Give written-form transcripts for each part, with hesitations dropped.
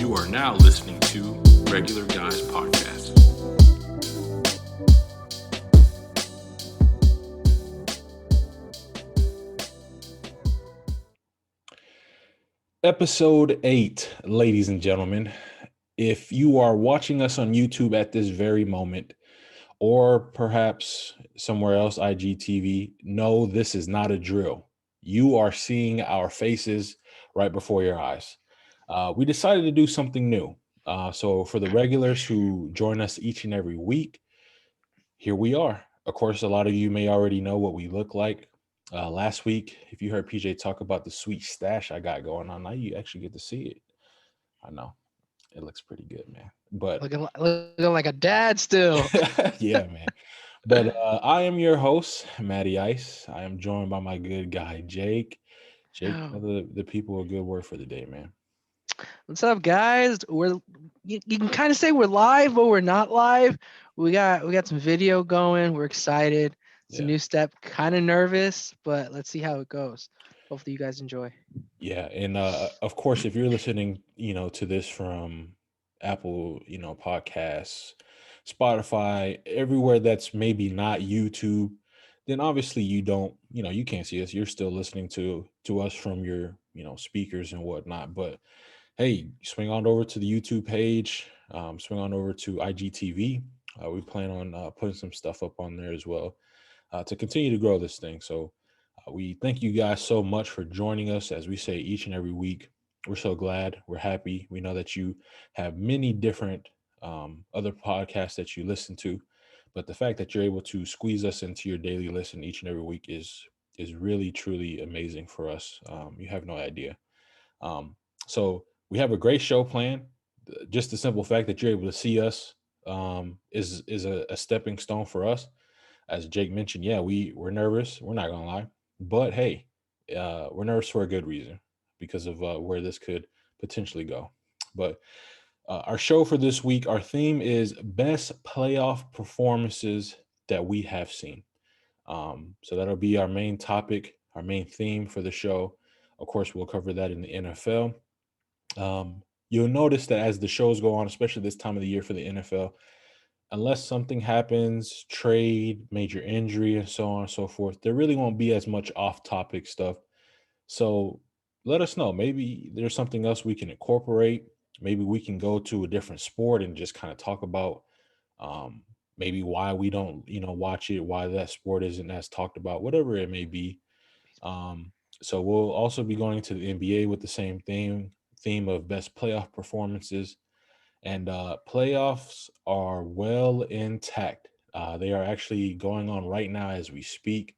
You are now listening to Regular Guys Podcast. Episode 8, ladies and gentlemen. If you are watching us on YouTube at this very moment, or perhaps somewhere else, IGTV, no, this is not a drill. You are seeing our faces right before your eyes. We decided to do something new. So for the regulars who join us each and every week, here we are. Of course, a lot of you may already know what we look like. Last week, if you heard PJ talk about the sweet stash I got going on, now you actually get to see it. I know it looks pretty good, man. But looking like a dad still. yeah, man. But I am your host, Matty Ice. I am joined by my good guy, Jake. Jake, tell the people a good word for the day, man. What's up, guys? You can kind of say we're live, but we're not live. We got some video going. We're excited. It's a new step. Kind of nervous, but let's see how it goes. Hopefully, you guys enjoy. Yeah, and of course, if you're listening, to this from Apple, podcasts, Spotify, everywhere that's maybe not YouTube, then obviously you can't see us. You're still listening to us from your, speakers and whatnot. But hey, swing on over to the YouTube page, swing on over to IGTV. We plan on putting some stuff up on there as well to continue to grow this thing. So we thank you guys so much for joining us. As we say each and every week, we're so glad. We're happy. We know that you have many different other podcasts that you listen to, but the fact that you're able to squeeze us into your daily listen each and every week is really truly amazing for us. You have no idea. So we have a great show planned. Just the simple fact that you're able to see us is a stepping stone for us. As Jake mentioned, yeah, we're nervous. We're not gonna lie, but hey, we're nervous for a good reason because of where this could potentially go. But our show for this week, our theme is best playoff performances that we have seen. So that'll be our main topic, our main theme for the show. Of course, we'll cover that in the NFL. You'll notice that as the shows go on, especially this time of the year for the NFL, unless something happens, trade, major injury, and so on and so forth, there really won't be as much off-topic stuff. So let us know. Maybe there's something else we can incorporate. Maybe we can go to a different sport and just kind of talk about maybe why we don't, watch it, why that sport isn't as talked about, whatever it may be. So we'll also be going to the NBA with the same theme of best playoff performances. And playoffs are well intact. They are actually going on right now as we speak.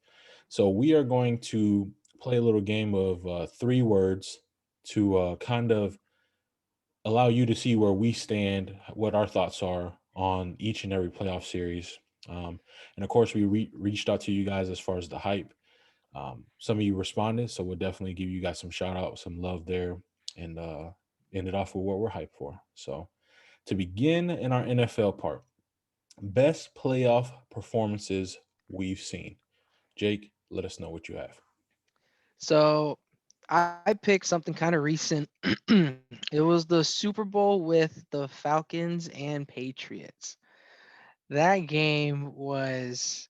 So we are going to play a little game of 3 words to kind of allow you to see where we stand, what our thoughts are on each and every playoff series. And of course, we reached out to you guys as far as the hype. Some of you responded, so we'll definitely give you guys some shout out, some love there, and end it off with what we're hyped for. So to begin in our NFL part, best playoff performances we've seen. Jake, let us know what you have. So I picked something kind of recent. It was the Super Bowl with the Falcons and Patriots. That game was,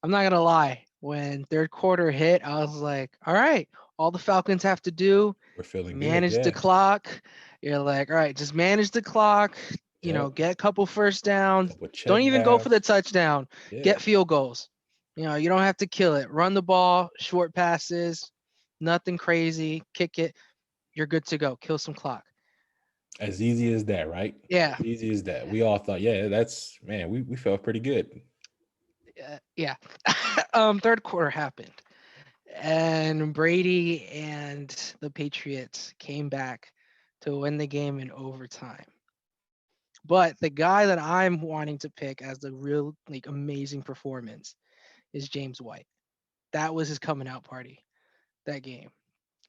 I'm not gonna lie, when third quarter hit, I was like, all right, all the Falcons have to do, We're feeling good. manage the Yeah. clock. You're like, all right, just manage the clock, Yep. get a couple first downs. Couple Don't check even go for the downs. touchdown. Yeah. Get field goals. You don't have to kill it. Run the ball, short passes, nothing crazy. Kick it. You're good to go. Kill some clock. As easy as that, right? Yeah. As easy as that. We all thought, yeah, that's man, we felt pretty good. Yeah. Third quarter happened. And Brady and the Patriots came back to win the game in overtime. But the guy that I'm wanting to pick as the real amazing performance is James White. That was his coming out party that game.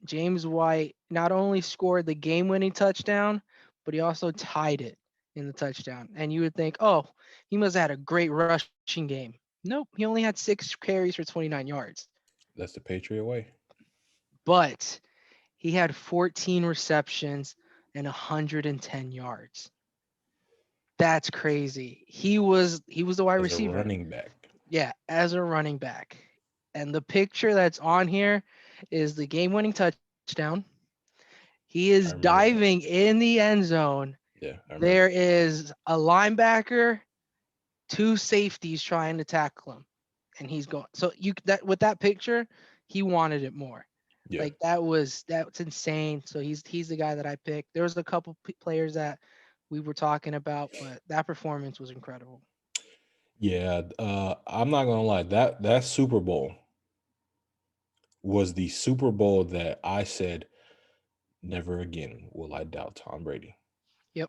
James White not only scored the game-winning touchdown, but he also tied it in the touchdown. And you would think, oh, he must have had a great rushing game. Nope, he only had 6 carries for 29 yards. That's the Patriot way. But he had 14 receptions, and 110 yards. That's crazy. He was the wide as a receiver. running back. Yeah, as a running back. And the picture that's on here is the game-winning touchdown. He is I remember diving that. in the end zone. Yeah, I remember. There is a linebacker, two safeties trying to tackle him, and he's going. So you that with that picture, he wanted it more. Yeah. Like that's insane. So he's the guy that I picked. There was a couple players that we were talking about, but that performance was incredible. Yeah, I'm not gonna lie. That Super Bowl was the Super Bowl that I said never again will I doubt Tom Brady. Yep.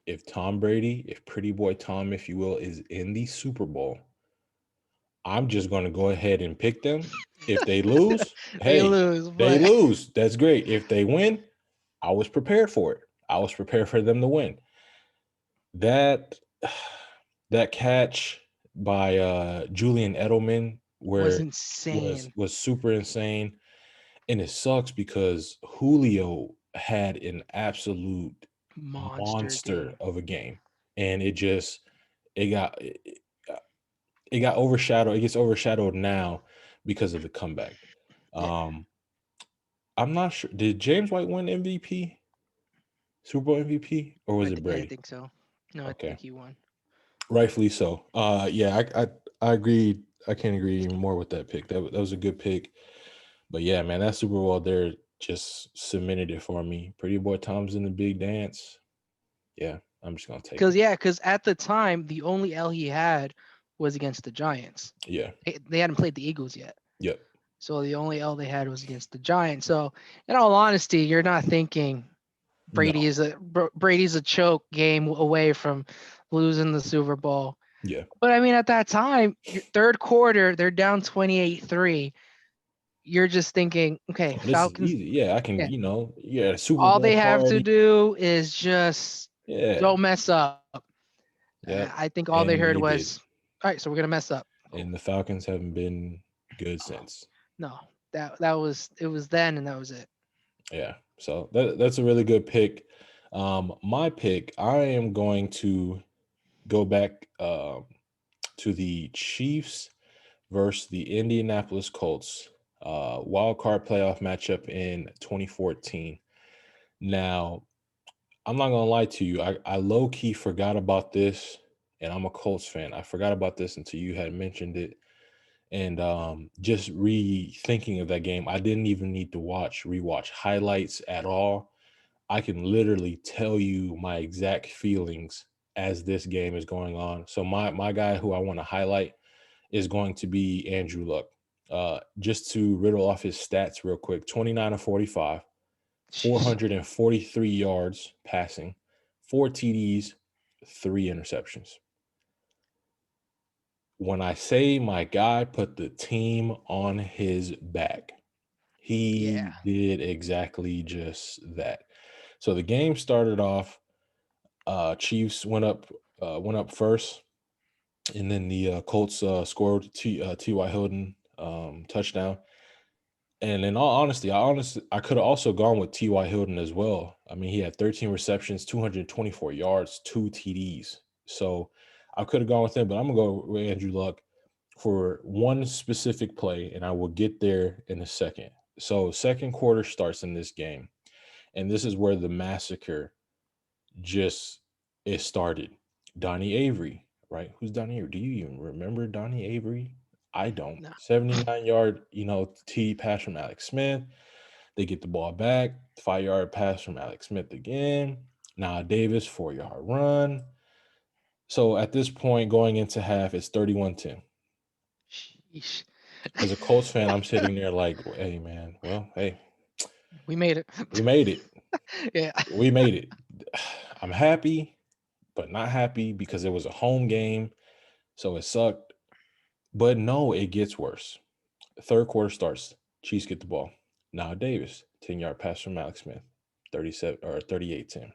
If Tom Brady, if Pretty Boy Tom, if you will, is in the Super Bowl, I'm just gonna go ahead and pick them. If they lose, They hey, lose, they but lose. That's great. If they win, I was prepared for it. I was prepared for them to win. That that catch by Julian Edelman was where insane. was super insane. And it sucks because Julio had an absolute Monster monster game. of a game. And it got it got overshadowed. It gets overshadowed now because of the comeback. Yeah, Um, I'm not sure. Did James White win MVP, Super Bowl MVP, or was it I Brady? think so. No, I think Okay, he won. rightfully so. Yeah, I agree. I can't agree even more with that pick. That was a good pick. But yeah, man, that Super Bowl there just cemented it for me. Pretty Boy Tom's in the big dance. Yeah, I'm just gonna take him. Because at the time the only L he had was against the Giants. Yeah. They hadn't played the Eagles yet. Yep. So the only L they had was against the Giants. So in all honesty, you're not thinking No. Brady's a choke game away from losing the Super Bowl. Yeah. But I mean, at that time, third quarter, they're down 28-3. You're just thinking, okay, Oh, this is Falcons. easy. Yeah, I Yeah, can. Yeah, Super all they Bowl have to party. do is just Yeah. don't mess up. I Yep. think all they heard And they was, did. all right, so we're gonna mess up. Cool. And the Falcons haven't been good Oh, since. no, that was it was then and that was it. Yeah. So that's a really good pick. My pick, I am going to go back to the Chiefs versus the Indianapolis Colts wild card playoff matchup in 2014. Now, I'm not gonna lie to you. I low key forgot about this, and I'm a Colts fan. I forgot about this until you had mentioned it. And just rethinking of that game, I didn't even need to rewatch highlights at all. I can literally tell you my exact feelings as this game is going on. So my guy who I want to highlight is going to be Andrew Luck. Just to riddle off his stats real quick: 29 of 45, Sheesh. 443 yards passing, 4 TDs, 3 interceptions. When I say my guy put the team on his back, Yeah, he did exactly just that. So the game started off. Chiefs went up first, and then the Colts scored T.Y. Hilton touchdown. And in all honesty, I could have also gone with T.Y. Hilton as well. I mean, he had 13 receptions, 224 yards, 2 TDs. So I could have gone with him, but I'm gonna go with Andrew Luck for one specific play, and I will get there in a second. So second quarter starts in this game, and this is where the massacre just it started. Donnie Avery, right? Who's Donnie Avery? Do you even remember Donnie Avery? I don't. no, 79-yard, T pass from Alex Smith. They get the ball back. 5-yard pass from Alex Smith again. Now Davis, 4-yard run. So at this point, going into half, it's 31-10. sheesh. As a Colts fan, I'm sitting there like, hey man, well, hey, We made it. we made it. Yeah, We made it. I'm happy, but not happy because it was a home game. So it sucked. But no, it gets worse. The third quarter starts. Chiefs get the ball. Now Davis, 10-yard pass from Alex Smith, 37 or 38-10.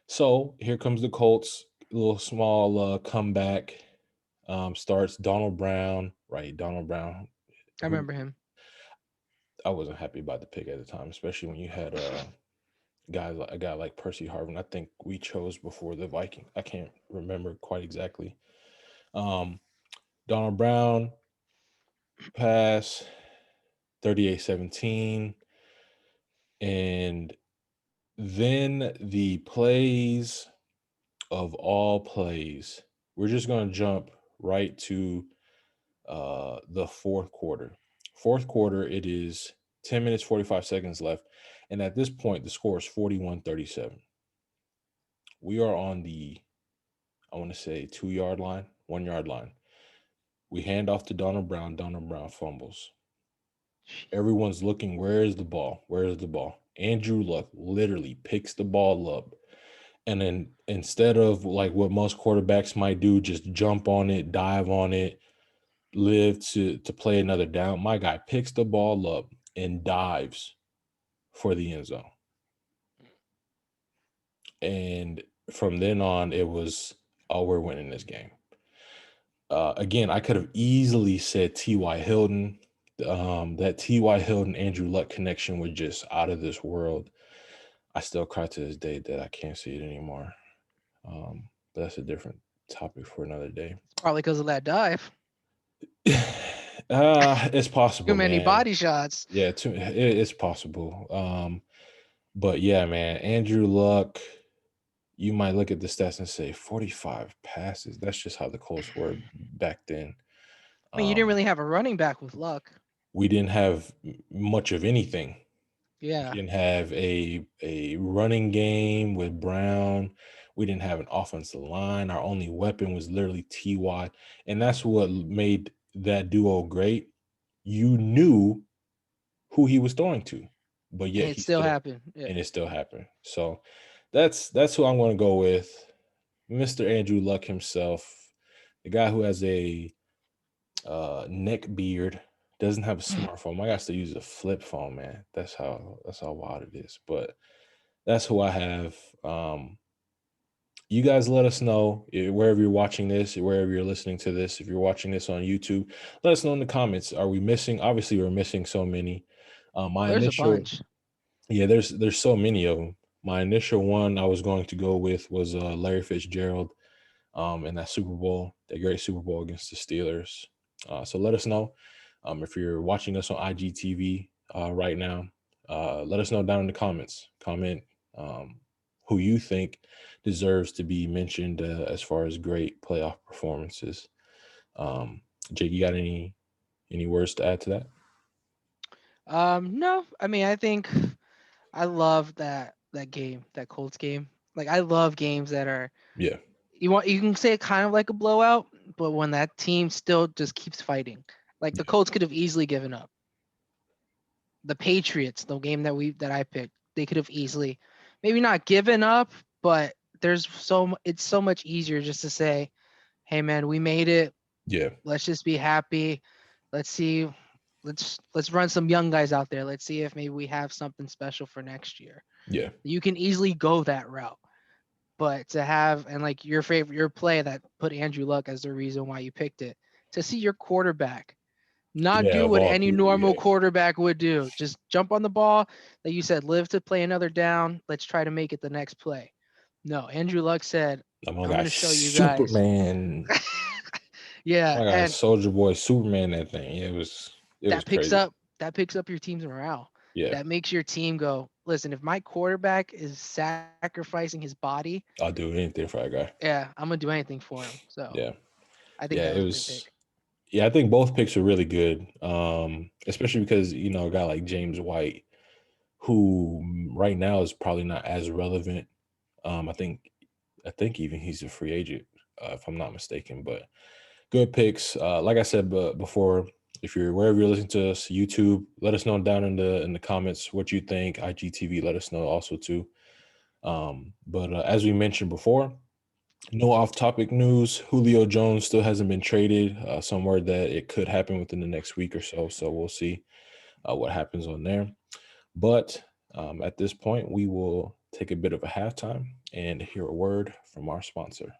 So here comes the Colts. Little small comeback starts. Donald Brown, right? Donald Brown, I who remember him. I wasn't happy about the pick at the time, especially when you had a guy like Percy Harvin. I think we chose before the Vikings. I can't remember quite exactly. Um, Donald Brown pass 38-17, and then the plays of all plays. We're just going to jump right to the fourth quarter. Fourth quarter, it is 10 minutes, 45 seconds left. And at this point, the score is 41-37. We are on the, I want to say, 2 yard line, 1 yard line. We hand off to Donald Brown. Donald Brown fumbles. Everyone's looking, where is the ball? Where is the ball? Andrew Luck literally picks the ball up. And then instead of like what most quarterbacks might do, just jump on it, dive on it, live to play another down, my guy picks the ball up and dives for the end zone. And from then on, it was, oh, we're winning this game. Again, I could have easily said T.Y. Hilton. That T.Y. Hilton Andrew Luck connection was just out of this world. I still cry to this day that I can't see it anymore. But that's a different topic for another day. It's probably because of that dive. It's Too possible, many man. body shots. Yeah, it's possible. But yeah, man, Andrew Luck, you might look at the stats and say 45 passes. That's just how the Colts were back then. I mean, you didn't Um, really have a running back with Luck. we didn't have much of anything. We Yeah. didn't have a running game with Brown. We didn't have an offensive line. Our only weapon was literally Ty, and that's what made that duo great. You knew who he was throwing to, but And yet it he still still, happened. Yeah. and it still happened. So that's who I'm going to go with, Mr. Andrew Luck himself, the guy who has a neck beard, doesn't have a smartphone. My guy still uses a flip phone, man. That's how wild it is. But that's who I have. You guys let us know wherever you're watching this, wherever you're listening to this. If you're watching this on YouTube, let us know in the comments. Are we missing? Obviously, we're missing so many. My There's a initial, bunch. yeah, there's so many of them. My initial one I was going to go with was Larry Fitzgerald, in that Super Bowl, that great Super Bowl against the Steelers. So let us know, if you're watching us on IGTV right now. Let us know down in the comments. Comment who you think deserves to be mentioned as far as great playoff performances. Jake, you got any words to add to that? No, I mean, I think I love that game, that Colts game. Like, I love games that are Yeah, you can say it kind of like a blowout, but when that team still just keeps fighting. Like the yeah, Colts could have easily given up. The Patriots, the game that I picked, they could have easily maybe not given up, but it's so much easier just to say, "Hey man, we made it. yeah, Let's just be happy. Let's see let's run some young guys out there. Let's see if maybe we have something special for next year." yeah, You can easily go that route. But to have and like your play that put Andrew Luck as the reason why you picked it, to see your quarterback not yeah. do Of what all any people, normal yeah, quarterback would do, just jump on the ball, like you said, live to play another down. Let's try to make it the next play. No, Andrew Luck said, my "I'm guy gonna show you guys." Superman. Yeah, My guy and Soldier Boy Superman. That thing, yeah, it was that picks crazy. up that picks up your team's morale. Yeah, That makes your team go, listen, if my quarterback is sacrificing his body, I'll do anything for that guy. yeah, I'm gonna do anything for him. So Yeah, I think yeah, that it was a good was. pick. Yeah, I think both picks are really good. Especially because a guy like James White, who right now is probably not as relevant. I think even he's a free agent, if I'm not mistaken. But good picks. Like I said, but before, if you're wherever you're listening to us, YouTube, let us know down in the comments what you think. IGTV, let us know also too. But as we mentioned before, no off-topic news. Julio Jones still hasn't been traded. Some word that it could happen within the next week or so. So we'll see what happens on there. But at this point, we will take a bit of a halftime and hear a word from our sponsor.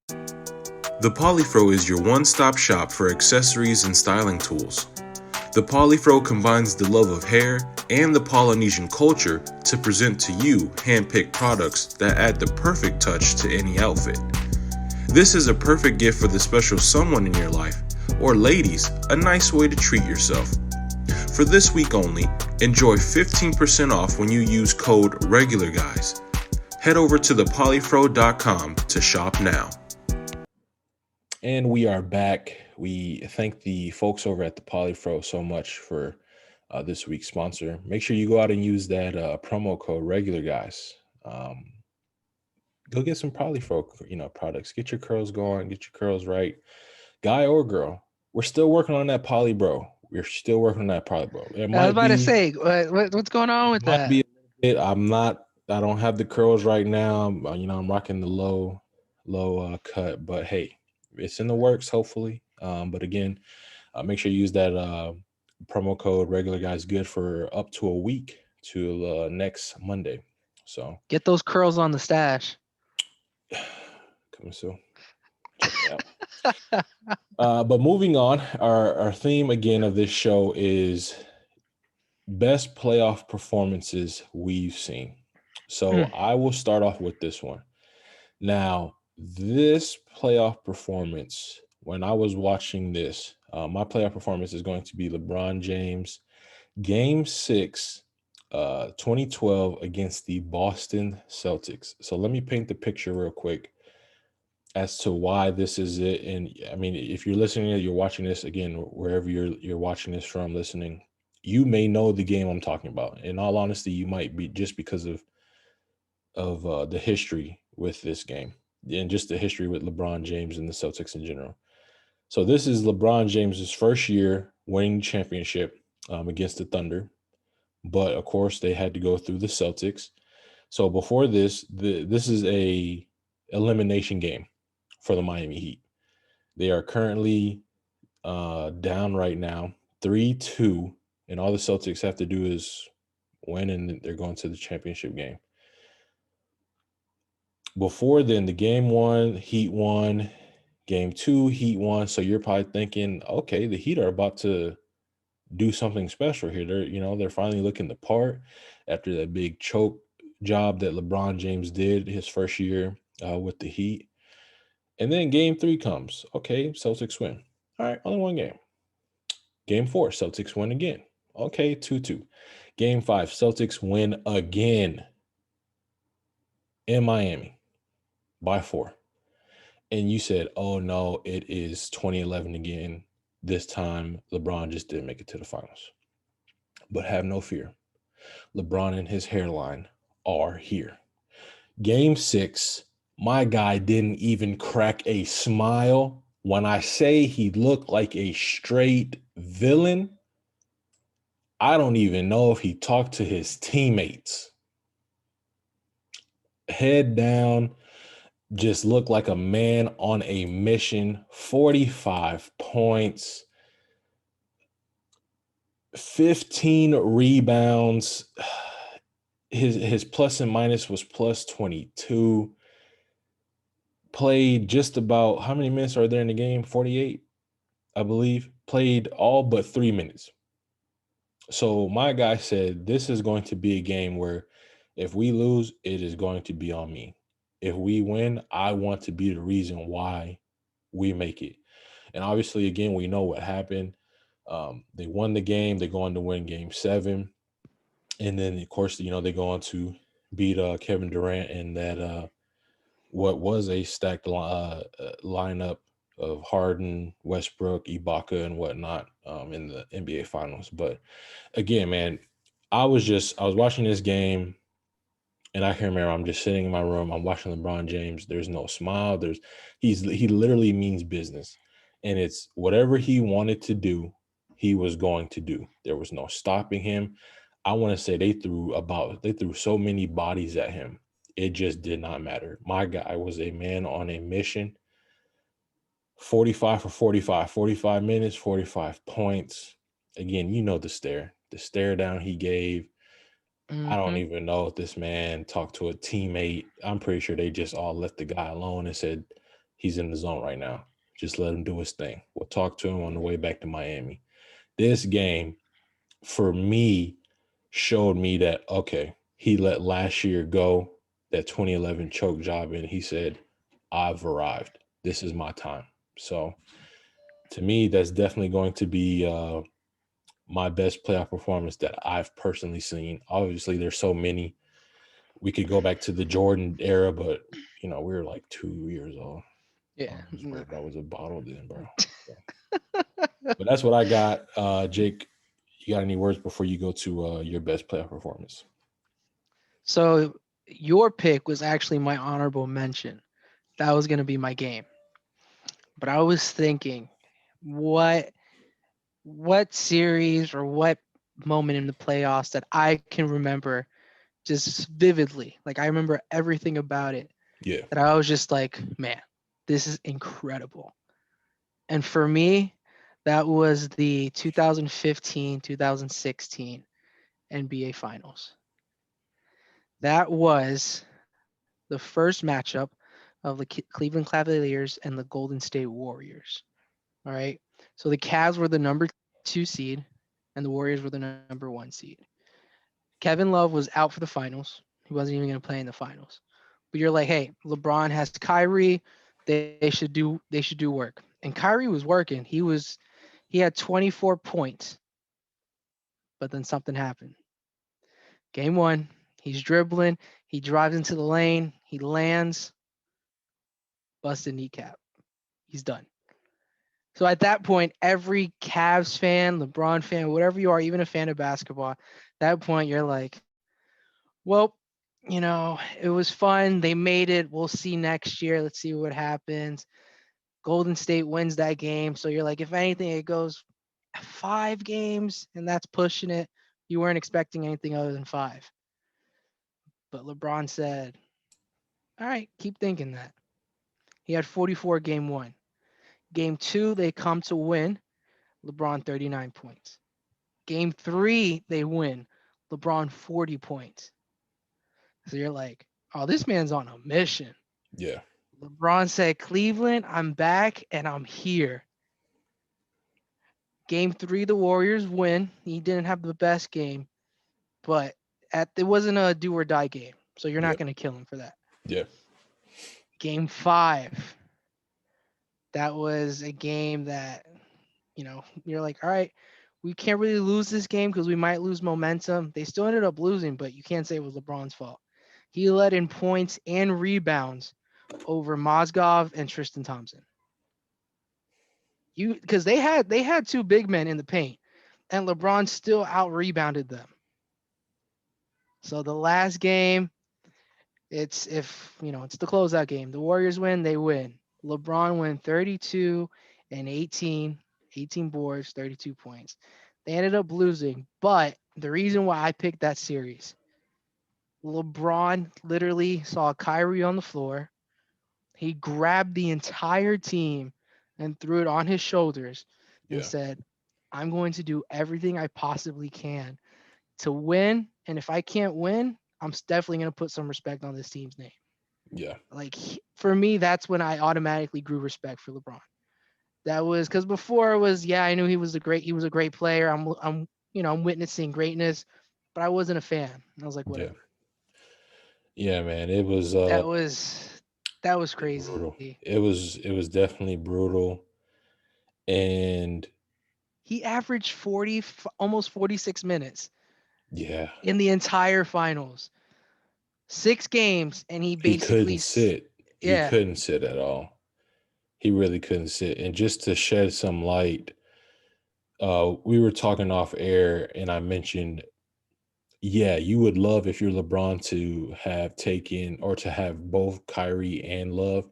The Polyfro is your one-stop shop for accessories and styling tools. The Polyfro combines the love of hair and the Polynesian culture to present to you hand-picked products that add the perfect touch to any outfit. This is a perfect gift for the special someone in your life, or ladies, a nice way to treat yourself. For this week only, enjoy 15% off when you use code REGULARGUYS. Head over to thepolyfro.com to shop now. And we are back. We thank the folks over at the Polyfro so much for this week's sponsor. Make sure you go out and use that promo code REGULARGUYS. Go get some Polyfro, products. Get your curls going. Get your curls right, guy or girl. We're still working on that poly, bro. We're still working on that poly, bro. I was about to say, what's going on with that? I don't have the curls right now. I'm rocking the low cut, but hey, it's in the works, hopefully. But again, make sure you use that promo code regular guys good for up to a week to next Monday. So get those curls on the stash. Coming soon. Check it out. But moving on, our theme again of this show is best playoff performances we've seen. So I will start off with this one. Now, this playoff performance, when I was watching this, my playoff performance is going to be LeBron James, Game 6, 2012 against the Boston Celtics. So let me paint the picture real quick as to why this is it. And I mean, if you're listening, you're watching this again, wherever you're watching this from, listening, you may know the game I'm talking about. In all honesty, you might be just because of the history with this game and just the history with LeBron James and the Celtics in general. So this is LeBron James's first year winning championship against the Thunder. But of course, they had to go through the Celtics. So before this, this is a elimination game for the Miami Heat. They are currently down right now, 3-2, and all the Celtics have to do is win, and they're going to the championship game. Before then, the game 1, Heat won. Game 2, Heat won. So you're probably thinking, okay, the Heat are about to do something special here. They're finally looking the part after that big choke job that LeBron James did his first year with the Heat. And then game 3 comes. Okay, Celtics win. All right, only one game. Game 4, Celtics win again. Okay, 2-2. Game 5, Celtics win again in Miami by 4. And you said, oh no, it is 2011 again. This time, LeBron just didn't make it to the finals. But have no fear. LeBron and his hairline are here. Game 6, my guy didn't even crack a smile. When I say he looked like a straight villain, I don't even know if he talked to his teammates. Head down, just looked like a man on a mission. 45 points, 15 rebounds. His plus and minus was plus 22. Played just about, how many minutes are there in the game? 48, I believe. Played all but 3 minutes. So my guy said, this is going to be a game where if we lose, it is going to be on me. If we win, I want to be the reason why we make it. And obviously, again, we know what happened. They won the game. They go on to win game 7. And then, of course, they go on to beat Kevin Durant and that what was a stacked lineup of Harden, Westbrook, Ibaka, and whatnot in the NBA Finals. But again, man, I was watching this game, and I can remember I'm just sitting in my room. I'm watching LeBron James. There's no smile. He literally means business, and it's whatever he wanted to do, he was going to do. There was no stopping him. I want to say they threw so many bodies at him. It just did not matter. My guy was a man on a mission. 45 for 45, 45 minutes, 45 points. Again, the stare down he gave. I don't even know if this man talked to a teammate. I'm pretty sure they just all left the guy alone and said, he's in the zone right now. Just let him do his thing. We'll talk to him on the way back to Miami. This game, for me, showed me that, okay, he let last year go, that 2011 choke job, and he said, I've arrived. This is my time. So to me, that's definitely going to be my best playoff performance that I've personally seen. Obviously, there's so many. We could go back to the Jordan era, but we were like 2 years old. Yeah. I No. swear I was a bottle then, bro. So, but that's what I got. Jake, you got any words before you go to your best playoff performance? So your pick was actually my honorable mention. That was going to be my game. But I was thinking, what what series or what moment in the playoffs that I can remember just vividly. Like I remember everything about it. Yeah, That I was just like, man, this is incredible. And for me, that was the 2015-2016 NBA Finals. That was the first matchup of the Cleveland Cavaliers and the Golden State Warriors. All right. So the Cavs were the number 2 seed and the Warriors were the number 1 seed. Kevin Love was out for the finals. He wasn't even going to play in the finals. But you're like, hey, LeBron has Kyrie. They should do work. And Kyrie was working. He had 24 points, but then something happened. Game 1, he's dribbling, he drives into the lane, he lands, busted kneecap. He's done. So at that point, every Cavs fan, LeBron fan, whatever you are, even a fan of basketball, at that point you're like, well, it was fun. They made it. We'll see next year. Let's see what happens. Golden State wins that game. So you're like, if anything, it goes 5 games, and that's pushing it. You weren't expecting anything other than 5. But LeBron said, all right, keep thinking that. He had 44 game 1. Game 2, they come to win. LeBron 39 points. Game 3, they win. LeBron 40 points. So you're like, oh, this man's on a mission. yeah, LeBron said, Cleveland, I'm back and I'm here. Game 3, the Warriors win. He didn't have the best game, but it wasn't a do or die game. So you're yeah, not going to kill him for that. yeah, Game 5, that was a game that, you're like, all right, we can't really lose this game because we might lose momentum. They still ended up losing, but you can't say it was LeBron's fault. He led in points and rebounds over Mozgov and Tristan Thompson. Because they had 2 big men in the paint, and LeBron still out rebounded them. So the last game, it's the closeout game. The Warriors win, they win. LeBron went 32 and 18 boards, 32 points. They ended up losing, but the reason why I picked that series, LeBron literally saw Kyrie on the floor. He grabbed the entire team and threw it on his shoulders and yeah, said, I'm going to do everything I possibly can to win. And if I can't win, I'm definitely going to put some respect on this team's name. yeah, Like for me, that's when I automatically grew respect for LeBron. That was because before it was, yeah, I knew he was a great player. I'm witnessing greatness, but I wasn't a fan. I was like, yeah, whatever. yeah, man. It was That was brutal. crazy. It was definitely brutal, and He averaged 40, almost 46 minutes yeah, in the entire finals. 6 games, and he he basically, couldn't sit. He yeah, couldn't sit at all. He really couldn't sit. And just to shed some light, we were talking off air, and I mentioned, yeah, you would love if you're LeBron to have taken or to have both Kyrie and Love.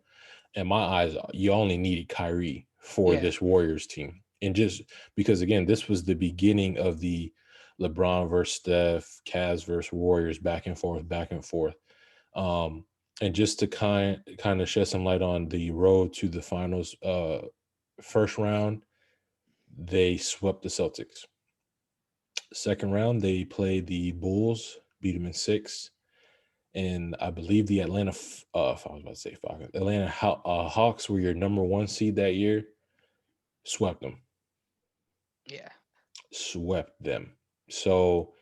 In my eyes, you only needed Kyrie for yeah, this Warriors team. And just because, again, this was the beginning of the LeBron versus Steph, Cavs versus Warriors, back and forth, back and forth. Um, and just to kind of shed some light on the road to the finals, first round, they swept the Celtics. Second round, they played the Bulls, beat them in 6. And I believe the if I was about to say Falcons, Hawks were your number 1 seed that year, swept them. yeah. swept them. So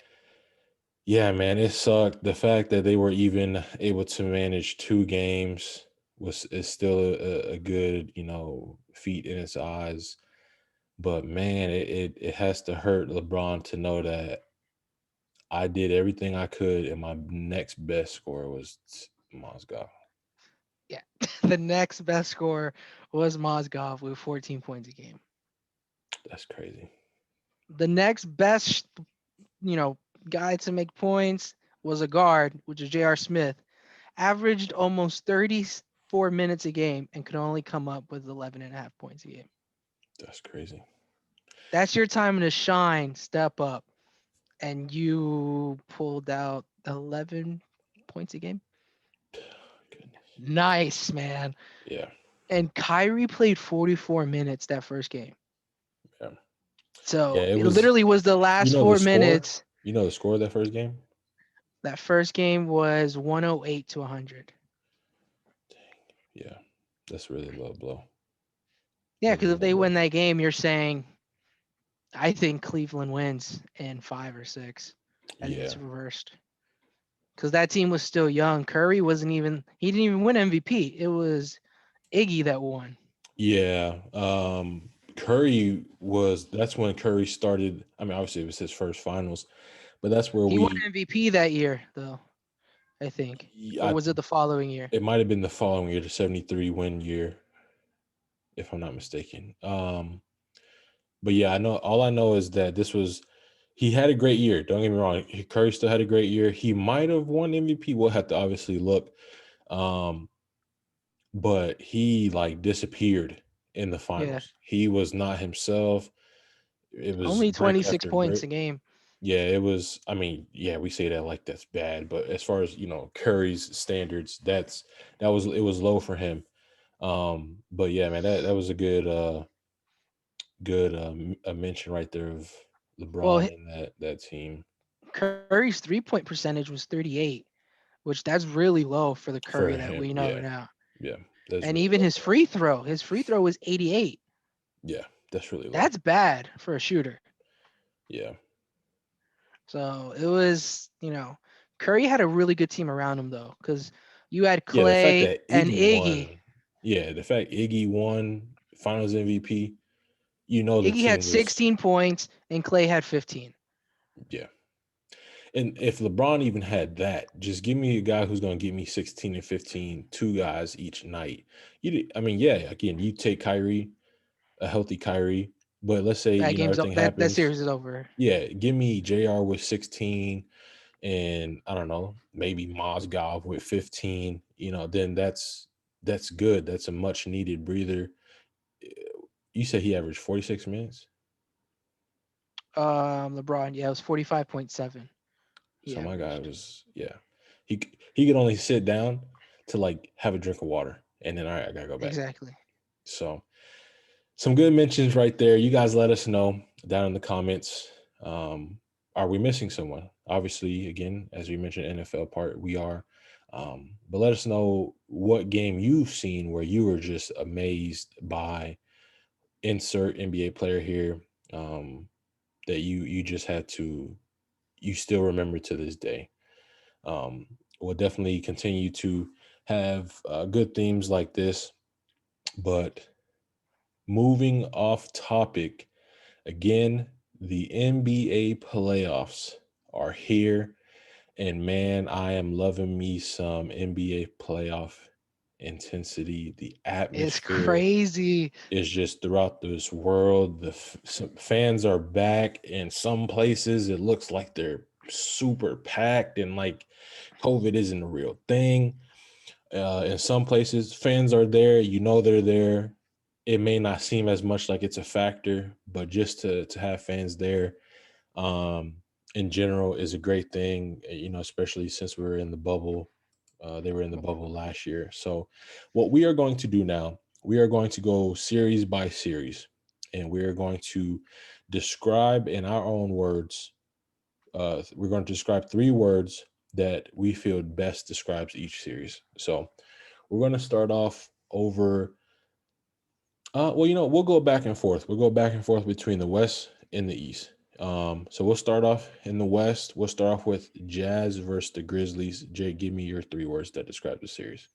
yeah, man, it sucked. The fact that they were even able to manage 2 games was is still a good, feat in its eyes. But man, it has to hurt LeBron to know that I did everything I could, and my next best score was Mozgov. Yeah. The next best scorer was Mozgov with 14 points a game. That's crazy. The next best, you know, guy to make points was a guard, which is J.R. Smith, averaged almost 34 minutes a game and could only come up with 11 and a half points a game. That's crazy. That's your time to shine, step up, and you pulled out 11 points a game. Goodness. Nice, man. Yeah. And Kyrie played 44 minutes that first game. Yeah. Yeah. So It it was. literally was the You last know the four score. minutes. You know the score of that first game. That first game was 108 to 100. Yeah, that's really low blow. Yeah, Really because if low they blow. win that game, you're saying, I think Cleveland wins in 5 or 6. I think Yeah. it's reversed. Because that team was still young. Curry he didn't even win MVP. It was Iggy that won. Yeah. Curry was. That's when Curry started. I mean, obviously it was his first finals, but that's where He won we. MVP that year, though, I think. Or I, was it the following year? it might have been the following year, the 73 win year, if I'm not mistaken. But yeah, I know. All I know is that this was. He had a great year. Don't get me wrong. Curry still had a great year. He might have won MVP. We'll have to obviously look. Um, but he like disappeared in the Yeah. finals. He was not himself. It was Only brick 26 after points brick. a game. Yeah, it was. I mean, yeah, we say that like that's bad, but as far as Curry's standards, that was it was low for him. But yeah, man, that was a good a mention right there of Well, LeBron and that team Curry's 3-point percentage was 38, which that's really low for the for Curry that him. we know Yeah, now. yeah, that's And really even low for him. his free throw was 88. Yeah, that's really low. That's bad for a shooter. Yeah, So it was, Curry had a really good team around him though, because you had yeah. The fact Clay that and Iggy Iggy. won, yeah, the fact Iggy won Finals MVP, the Iggy had team was 16 points and Clay had 15. yeah. And if LeBron even had that, just give me a guy who's going to give me 16 and 15, 2 guys each night. I mean, yeah, again, you take Kyrie, a healthy Kyrie, but let's say, everything That happens. series is over. Yeah, give me JR with 16 and I don't know, maybe Mozgov with 15, then that's good. That's a much needed breather. You said he averaged 46 minutes. LeBron, yeah, it was 45.7. He So my guy averaged. was, yeah, he could only sit down to like have a drink of water, and then all right, I gotta go back. Exactly. So some good mentions right there. You guys let us know down in the comments. Are we missing someone? Obviously, again, as we mentioned, NFL part, we are. But let us know what game you've seen where you were just amazed by insert NBA player here, that you just had to you still remember to this day. Um, we'll definitely continue to have good themes like this. But moving off topic, again, the NBA playoffs are here. And man, I am loving me some NBA playoff intensity. The It's atmosphere crazy. is just throughout this world. Some fans are back. In some places, it looks like they're super packed and like COVID isn't a real thing. In some places, fans are there. They're there. It may not seem as much like it's a factor, but just to have fans there, um, in general, is a great thing. Especially since we're in the bubble. They were in the bubble last year. So, what we are going to do now, we are going to go series by series, and we are going to describe in our own words. We're going to describe 3 words that we feel best describes each series. So we're going to start off over. We'll go back and forth. We'll go back and forth between the West and the East. So we'll start off in the West. We'll start off with Jazz versus the Grizzlies. Jake, give me your three words that describe the series.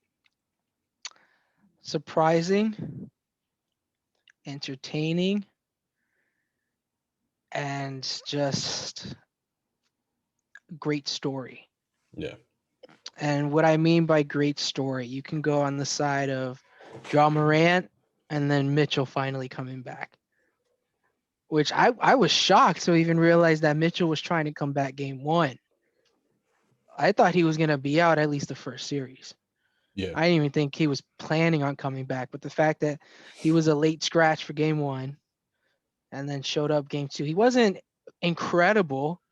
Surprising, entertaining, and just great story. Yeah. And what I mean by great story, you can go on the side of John Morant and then Mitchell finally coming back, which I was shocked to even realize that Mitchell was trying to come back game one. I thought he was going to be out at least the first series. Yeah. I didn't even think he was planning on coming back, but the fact that he was a late scratch for game one and then showed up game two, he wasn't incredible.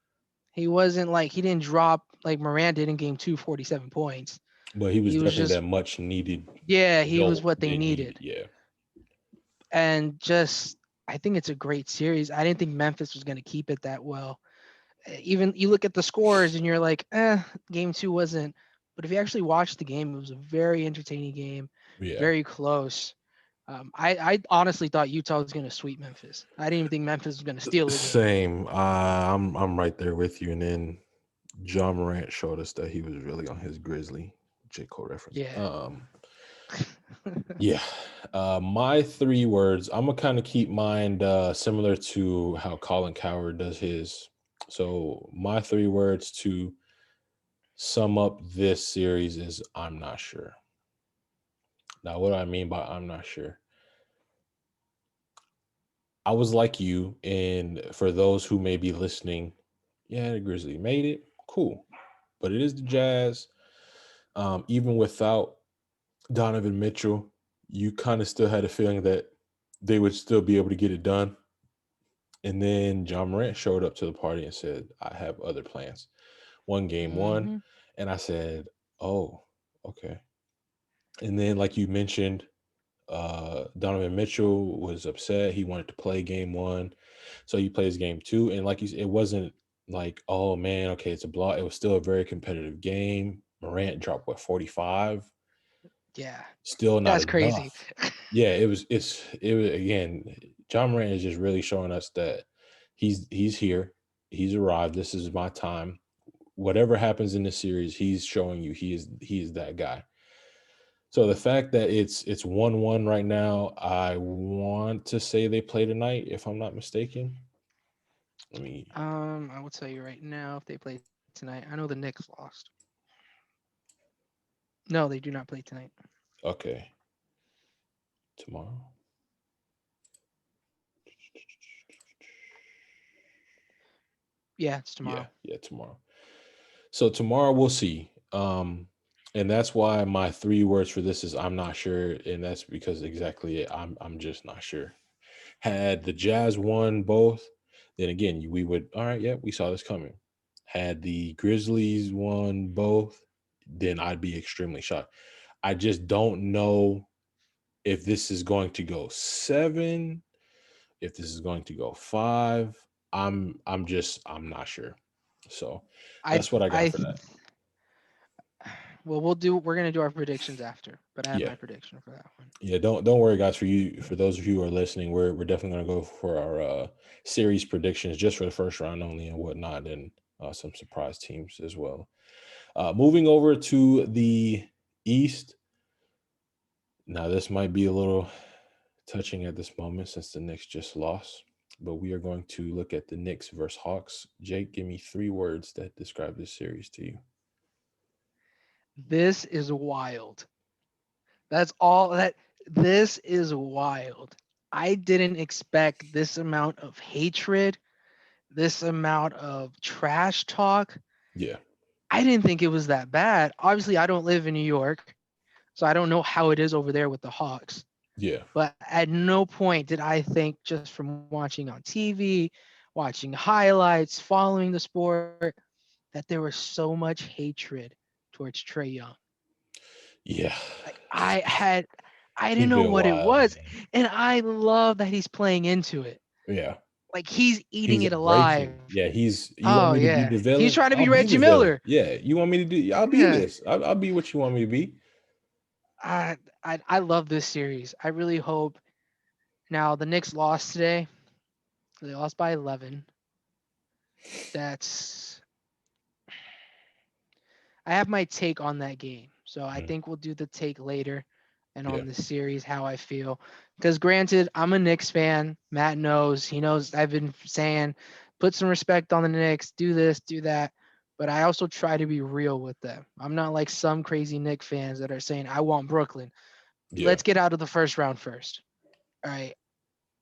He wasn't like he didn't drop like Morant did in game two, 47 points. But he was He was definitely just that much needed yeah, he was jolt what they they needed. needed. Yeah. And just I think it's a great series. I didn't think Memphis was going to keep it that well. Even you look at the scores and you're like, game two wasn't. But if you actually watch the game, it was a very entertaining game, Yeah. very close. I honestly thought Utah was going to sweep Memphis. I didn't even think Memphis was going to steal the game. Same. I'm right there with you. And then John Morant showed us that he was really on his Grizzly J. Cole reference. Yeah. Yeah. My three words, I'm gonna kind of keep mine similar to how Colin Coward does his. So my three words to sum up this series is I'm not sure. Now, what do I mean by I'm not sure? I was like you, and for those who may be listening, yeah, the Grizzlies made it. Cool. But it is the Jazz. Even without Donovan Mitchell, you kind of still had a feeling that they would still be able to get it done. And then John Morant showed up to the party and said, I have other plans. One game one. Hmm. And I said, oh, okay. And then, like you mentioned, Donovan Mitchell was upset. He wanted to play game one. So he plays game two. And like you said, it wasn't like, oh man, okay, it's a block. It was still a very competitive game. Morant dropped what, 45? Yeah. Still not That's crazy. enough. Yeah, it was again, John Morant is just really showing us that he's here. He's arrived. This is my time. Whatever happens in the series, he's showing you he is that guy. So the fact that it's 1-1 right now, I want to say they play tonight, if I'm not mistaken. Let me I will tell you right now if they play tonight. I know the Knicks lost. No, they do not play tonight. okay. Tomorrow. Yeah, it's tomorrow. Yeah, tomorrow. So tomorrow we'll see. And that's why my three words for this is I'm not sure, and that's because exactly it. I'm just not sure. Had the Jazz won both, then again we would all right. Yeah, we saw this coming. Had the Grizzlies won both, then I'd be extremely shocked. I just don't know if this is going to go seven, if this is going to go five. I'm not sure. So I that's what I got I for that. well we're gonna do our predictions after, but I have Yeah. my prediction for that one. Yeah, don't worry, guys. For those of you who are listening, we're definitely gonna go for our series predictions just for the first round only and whatnot, and some surprise teams as well. Moving over to the East. Now, this might be a little touching at this moment since the Knicks just lost, but we are going to look at the Knicks versus Hawks. Jake, give me three words that describe this series to you. This is wild. That's all that this is wild. I didn't expect this amount of hatred, this amount of trash talk. Yeah, I didn't think it was that bad. Obviously, I don't live in New York, so I don't know how it is over there with the Hawks. yeah, But at no point did I think, just from watching on TV, watching highlights, following the sport, that there was so much hatred towards Trey Young. yeah. Like I didn't He's know been what it wild, was. man. And I love that he's playing into it. Yeah. Like he's eating He's it alive. embracing. Yeah, he's. You Oh want me to be yeah. the He's villain? trying to be I'll be Reggie the villain. Miller. Yeah, you want me to do? I'll be Yeah. this. I'll be what you want me to be. I love this series. I really hope now the Knicks lost today. They lost by 11. That's I have my take on that game. So I Mm, think we'll do the take later and yeah, on the series how I feel. Because granted, I'm a Knicks fan. Matt knows. He knows I've been saying put some respect on the Knicks, do this, do that. But I also try to be real with them. I'm not like some crazy Knicks fans that are saying I want Brooklyn. yeah, Let's get out of the first round first. All right.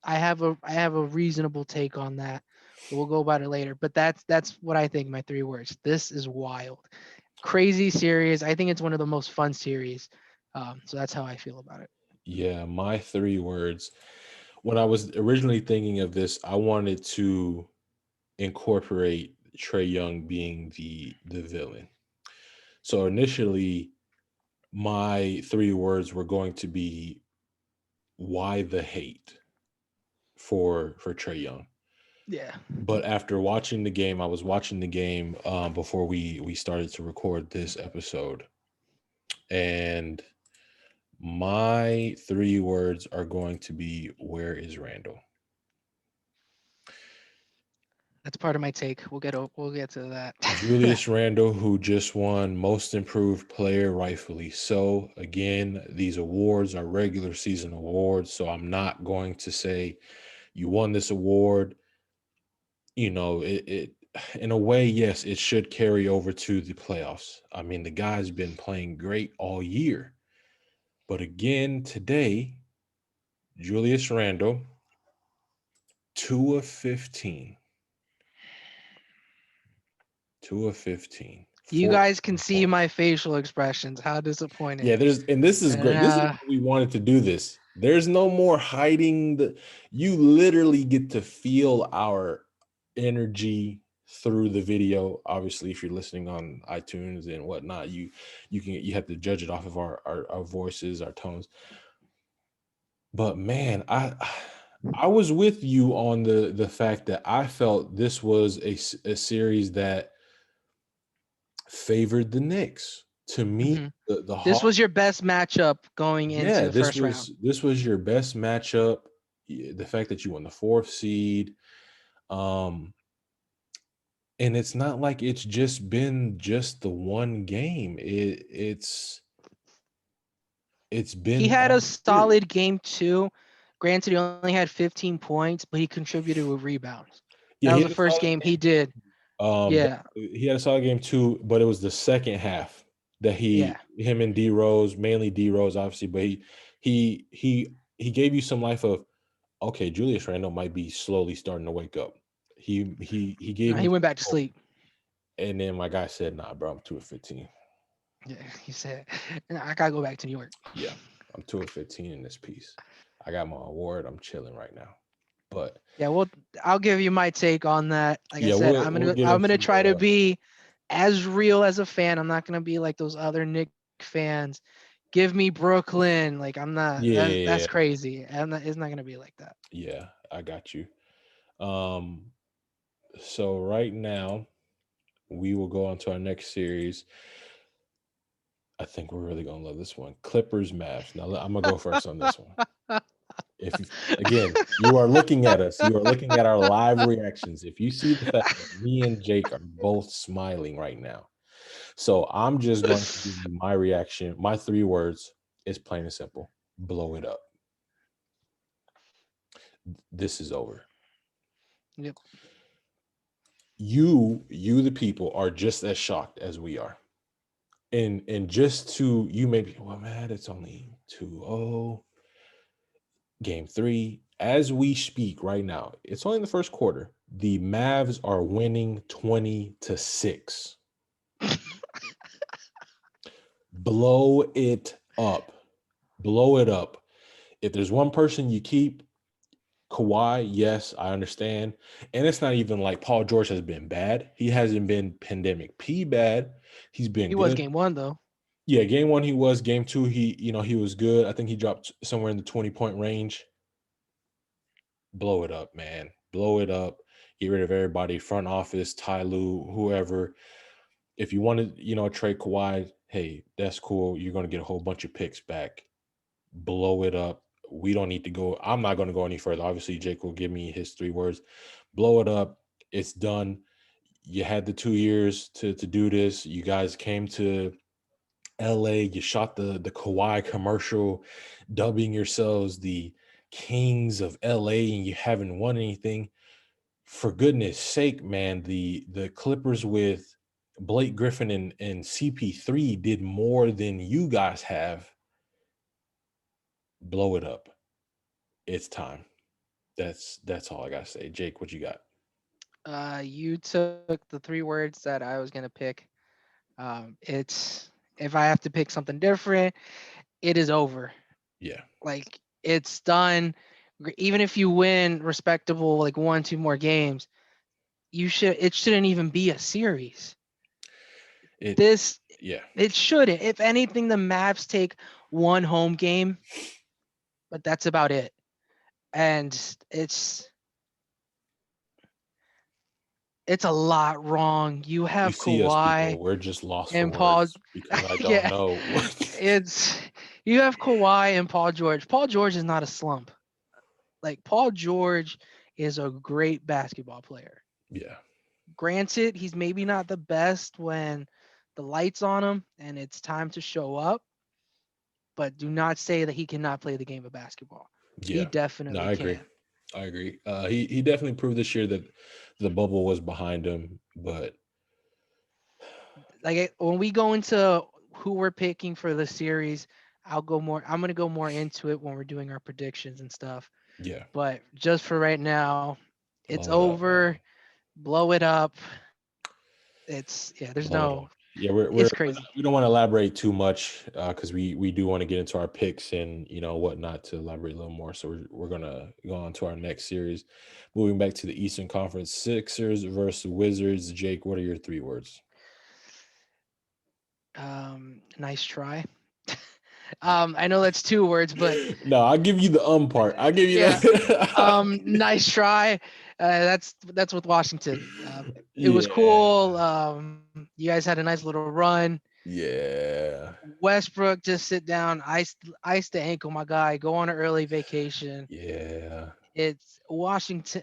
I have a reasonable take on that. But we'll go about it later. But that's what I think. My three words. This is wild, crazy series. I think it's one of the most fun series. So that's how I feel about it. yeah. My three words. When I was originally thinking of this, I wanted to incorporate Trey Young being the villain. So initially, my three words were going to be why the hate for Trey Young. Yeah. But after watching the game, I was watching the game before we started to record this episode, and my three words are going to be where is Randall? That's part of my take. We'll get to that. Julius Randle, who just won Most Improved Player, rightfully so. Again, these awards are regular season awards, so I'm not going to say you won this award. It in a way, yes, it should carry over to the playoffs. I mean, the guy's been playing great all year. But again, today, Julius Randle, 2 of 15. 2 of 15. You guys can 14 see points. my facial expressions. How Yeah, disappointed. and this is great. This is Uh, why we wanted to do this. There's no more hiding you literally get to feel our energy through the video. Obviously, if you're listening on iTunes and whatnot, you have to judge it off of our voices, our tones. But man, I was with you on the fact that I felt this was a series that favored the Knicks. To me, mhm. the This Hawks. was your best matchup going into Yeah, the first round. this was your best matchup. The fact that you won the fourth seed, um, and it's not like it's just been just the one game. It's He been had a all series. solid game too. Granted, he only had 15 points, but he contributed with rebounds. Yeah, That he was had the a first solid game he game. did. Yeah, He had a solid game too, but it was the second half that yeah. him and D Rose, mainly D Rose, obviously, but he gave you some life of okay, Julius Randle might be slowly starting to wake up. He No, gave he me went back to hope. sleep. And then my guy said, "Nah, bro, I'm 2 of 15. Yeah, he said, I gotta go back to New York. Yeah, I'm 2 of 15 in this piece. I got my award. I'm chilling right now." But Yeah, well, I'll give you my take on that. Like I yeah, said, we'll get I'm gonna into try to be as real as a fan. I'm not gonna be like those other Nick fans. Give me Brooklyn. Like I'm not. That's yeah, crazy. It's not gonna be like that. yeah, I got you. Um, so right now we will go on to our next series. I think we're really gonna love this one. Clippers Mavs. Now I'm gonna go first on this one. If again, you are looking at us, you are looking at our live reactions. If you see the fact that me and Jake are both smiling right now, so I'm just going to give you my reaction. My three words is plain and simple: blow it up. This is over. Yep. You, the people, are just as shocked as we are. And just to you, maybe, well, man, it's only 2-0. Game three, as we speak right now, it's only in the first quarter. The Mavs are winning 20-6. Blow it up. Blow it up. If there's one person you keep, Kawhi, yes, I understand. And it's not even like Paul George has been bad. He hasn't been pandemic P bad. He's been He was good. game one though. Yeah, game one he was. Game two, he was good. I think he dropped somewhere in the 20-point range. Blow it up, man. Blow it up. Get rid of everybody, front office, Ty Lue, whoever. If you want to, trade Kawhi, hey, that's cool. You're going to get a whole bunch of picks back. Blow it up. We don't need to go. I'm not going to go any further. Obviously, Jake will give me his three words. Blow it up. It's done. you had the 2 years to do this. You guys came to LA, you shot the Kawhi commercial, dubbing yourselves the Kings of LA, and you haven't won anything. For goodness sake, man, the Clippers with Blake Griffin and CP3 did more than you guys have. Blow it up. It's time. That's all I gotta say. Jake, what you got? You took the three words that I was gonna pick. It's if I have to pick something different, it is over. Yeah. Like it's done. Even if you win respectable, like one, two more games, you should. It shouldn't even be a series. It This yeah. it shouldn't. If anything, the Mavs take one home game, but that's about it. And it's a lot wrong. You You have see us Kawhi people, we're just lost for and Paul. words because I don't Yeah, know what. it's you have Kawhi and Paul George. Paul George is not a slump. Like Paul George is a great basketball player. Yeah. Granted, he's maybe not the best when the lights on him and it's time to show up, but do not say that he cannot play the game of basketball. He Yeah. No, definitely I agree. can. I agree. He definitely proved this year that the bubble was behind him, but When we go into who we're picking for the series, I'm going to go more into it when we're doing our predictions and stuff. yeah, But just for right now, it's blow it up, over. man. Blow it up. It's yeah. There's Blow it no. up. Yeah, It's we're crazy. not, we don't want to elaborate too much because we do want to get into our picks and whatnot to elaborate a little more. So we're gonna go on to our next series. Moving back to the Eastern Conference, Sixers versus Wizards. Jake, what are your 3 words? Nice try. I know that's two words, but No, I'll give you the part. I'll give you yeah. that. Nice try. That's with Washington. It was Yeah. cool. You guys had a nice little run. Yeah. Westbrook just sit down, ice the ankle, my guy. Go on an early vacation. Yeah. It's Washington.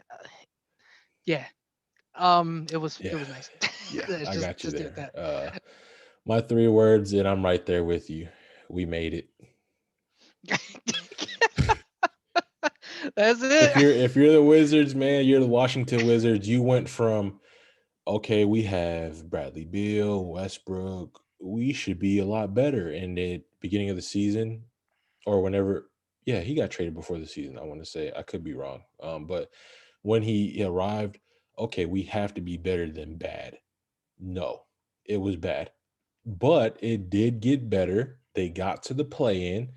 Yeah. It Yeah. was nice. Yeah. Let's I got you just do it there. that. My 3 words, and I'm right there with you. We made it. That's it. If you're the Wizards, man, you're the Washington Wizards. You went from okay, we have Bradley Beal, Westbrook. We should be a lot better. And the beginning of the season, or whenever, yeah, he got traded before the season. I want to say I could be wrong, but when he arrived, okay, we have to be better than bad. No, it was bad, but it did get better. They got to the play-in,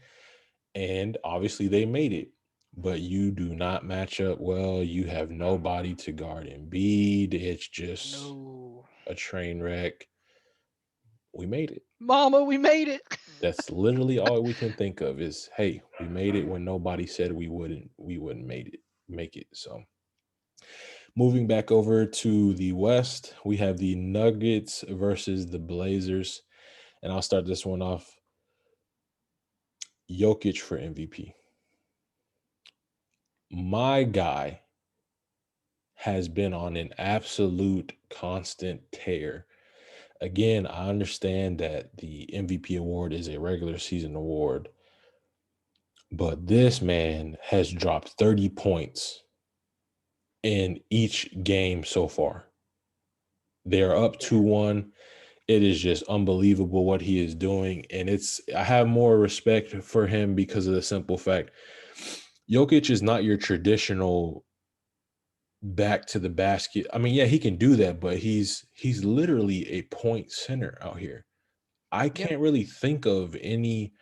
and obviously they made it. But you do not match up well. You have nobody to guard Embiid. It's just No. a train wreck. We made it. Mama, we made it. That's literally all we can think of is, hey, we made it when nobody said we wouldn't make it. So moving back over to the West, we have the Nuggets versus the Blazers. And I'll start this one off. Jokic for MVP. My guy has been on an absolute constant tear. Again, I understand that the MVP award is a regular season award, but this man has dropped 30 points in each game so far. They are up Yeah. 2-1. It is just unbelievable what he is doing. And I have more respect for him because of the simple fact Jokic is not your traditional back to the basket. I mean, yeah, he can do that, but he's literally a point center out here. I Yep. can't really think of any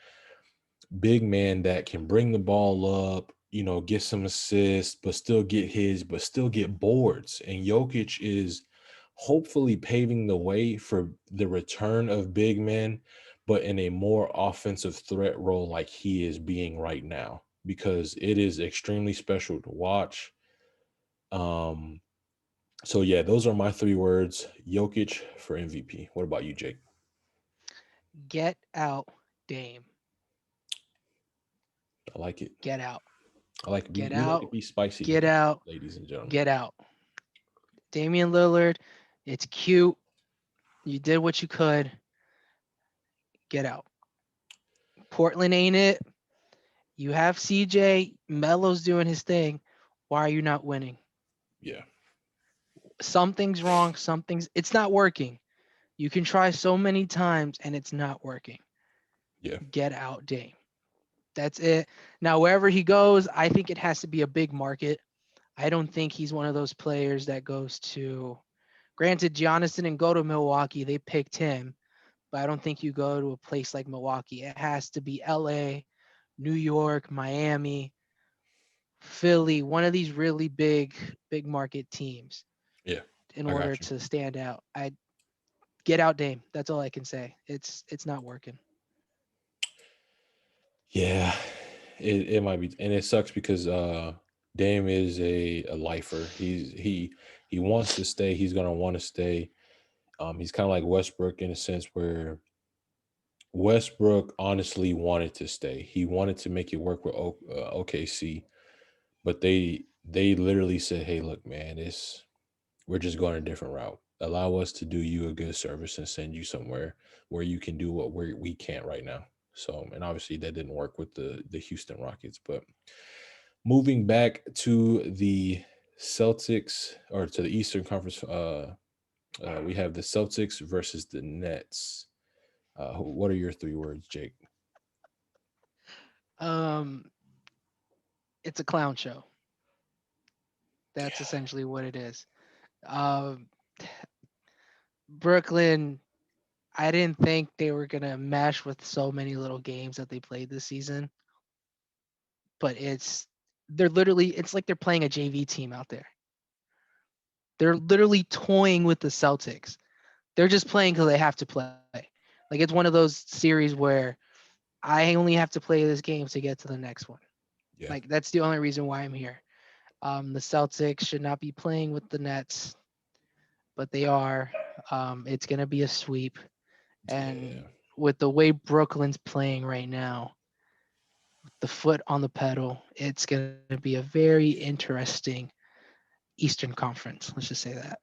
big man that can bring the ball up, get some assists, but still get boards. And Jokic is hopefully paving the way for the return of big men, but in a more offensive threat role like he is being right now, because it is extremely special to watch. Um, so yeah, those are my 3 words. Jokic for MVP. What about you, Jake? Get out, Dame. I like it. Get out. I like Get we like to out. be spicy Get here, out. ladies and gentlemen. Get out. Damian Lillard. It's cute. You did what you could. Get out. Portland ain't it. You have CJ. Melo's doing his thing. Why are you not winning? Yeah. Something's wrong. It's not working. You can try so many times and it's not working. Yeah. Get out, Dame. That's it. Now, wherever he goes, I think it has to be a big market. I don't think he's one of those players that goes to. Granted, Giannis didn't go to Milwaukee. They picked him, but I don't think you go to a place like Milwaukee. It has to be LA, New York, Miami, Philly, one of these really big market teams Yeah. in I order got you. to stand out. I get out Dame. That's all I can say. It's not working. Yeah. It might be, and it sucks because Dame is a lifer. He wants to stay. He's gonna want to stay. He's kind of like Westbrook in a sense where Westbrook honestly wanted to stay. He wanted to make it work with OKC, but they literally said, "Hey, look, man, it's we're just going a different route. Allow us to do you a good service and send you somewhere where you can do what we can't right now." So, and obviously that didn't work with the Houston Rockets. But moving back to the Celtics or to the Eastern Conference, we have the Celtics versus the Nets. What are your three words, Jake? Um, it's a clown show. That's Yeah, essentially what it is. Um, Brooklyn, I didn't think they were gonna mesh with so many little games that they played this season, but they're literally it's like they're playing a JV team out there. They're literally toying with the Celtics. They're just playing because they have to play. Like it's one of those series where I only have to play this game to get to the next one. yeah, Like that's the only reason why I'm here. The Celtics should not be playing with the Nets, but they are. It's gonna be a sweep, yeah. and with the way Brooklyn's playing right now, the foot on the pedal, it's gonna be a very interesting Eastern Conference. Let's just say that.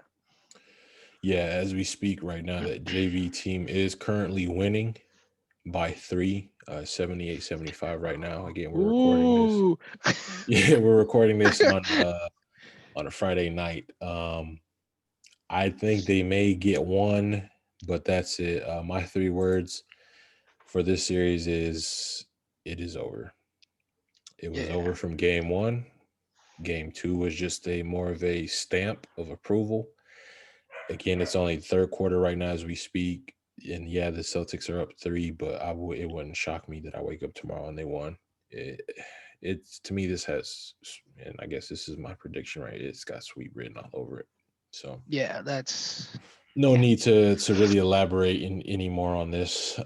Yeah, as we speak right now, that JV team is currently winning by three, 78-75 right now. Again, we're recording this. Ooh. Yeah, we're recording this on a Friday night. I think they may get one, but that's it. My three words for this series is it is over. It was Yeah. over from game one. Game two was just a more of a stamp of approval. Again, it's only the third quarter right now as we speak. And yeah, the Celtics are up three, but it wouldn't shock me that I wake up tomorrow and they won. It, it's to me, this has, and I guess this is my prediction, right? It's got sweet written all over it. So Yeah, that's no yeah. need to really elaborate any more on this.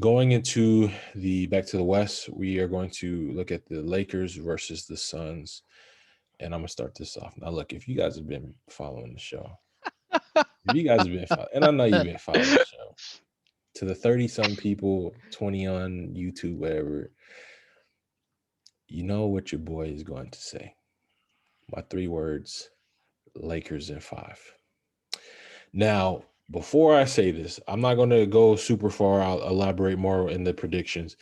Going into the back to the West, we are going to look at the Lakers versus the Suns, and I'm gonna start this off. Now, look, if you guys have been following the show, if you guys have been following, and I know you've been following the show, to the 30 some people, 20 on YouTube, whatever, you know what your boy is going to say. My three words: Lakers in five. Now, before I say this, I'm not going to go super far. I'll elaborate more in the predictions.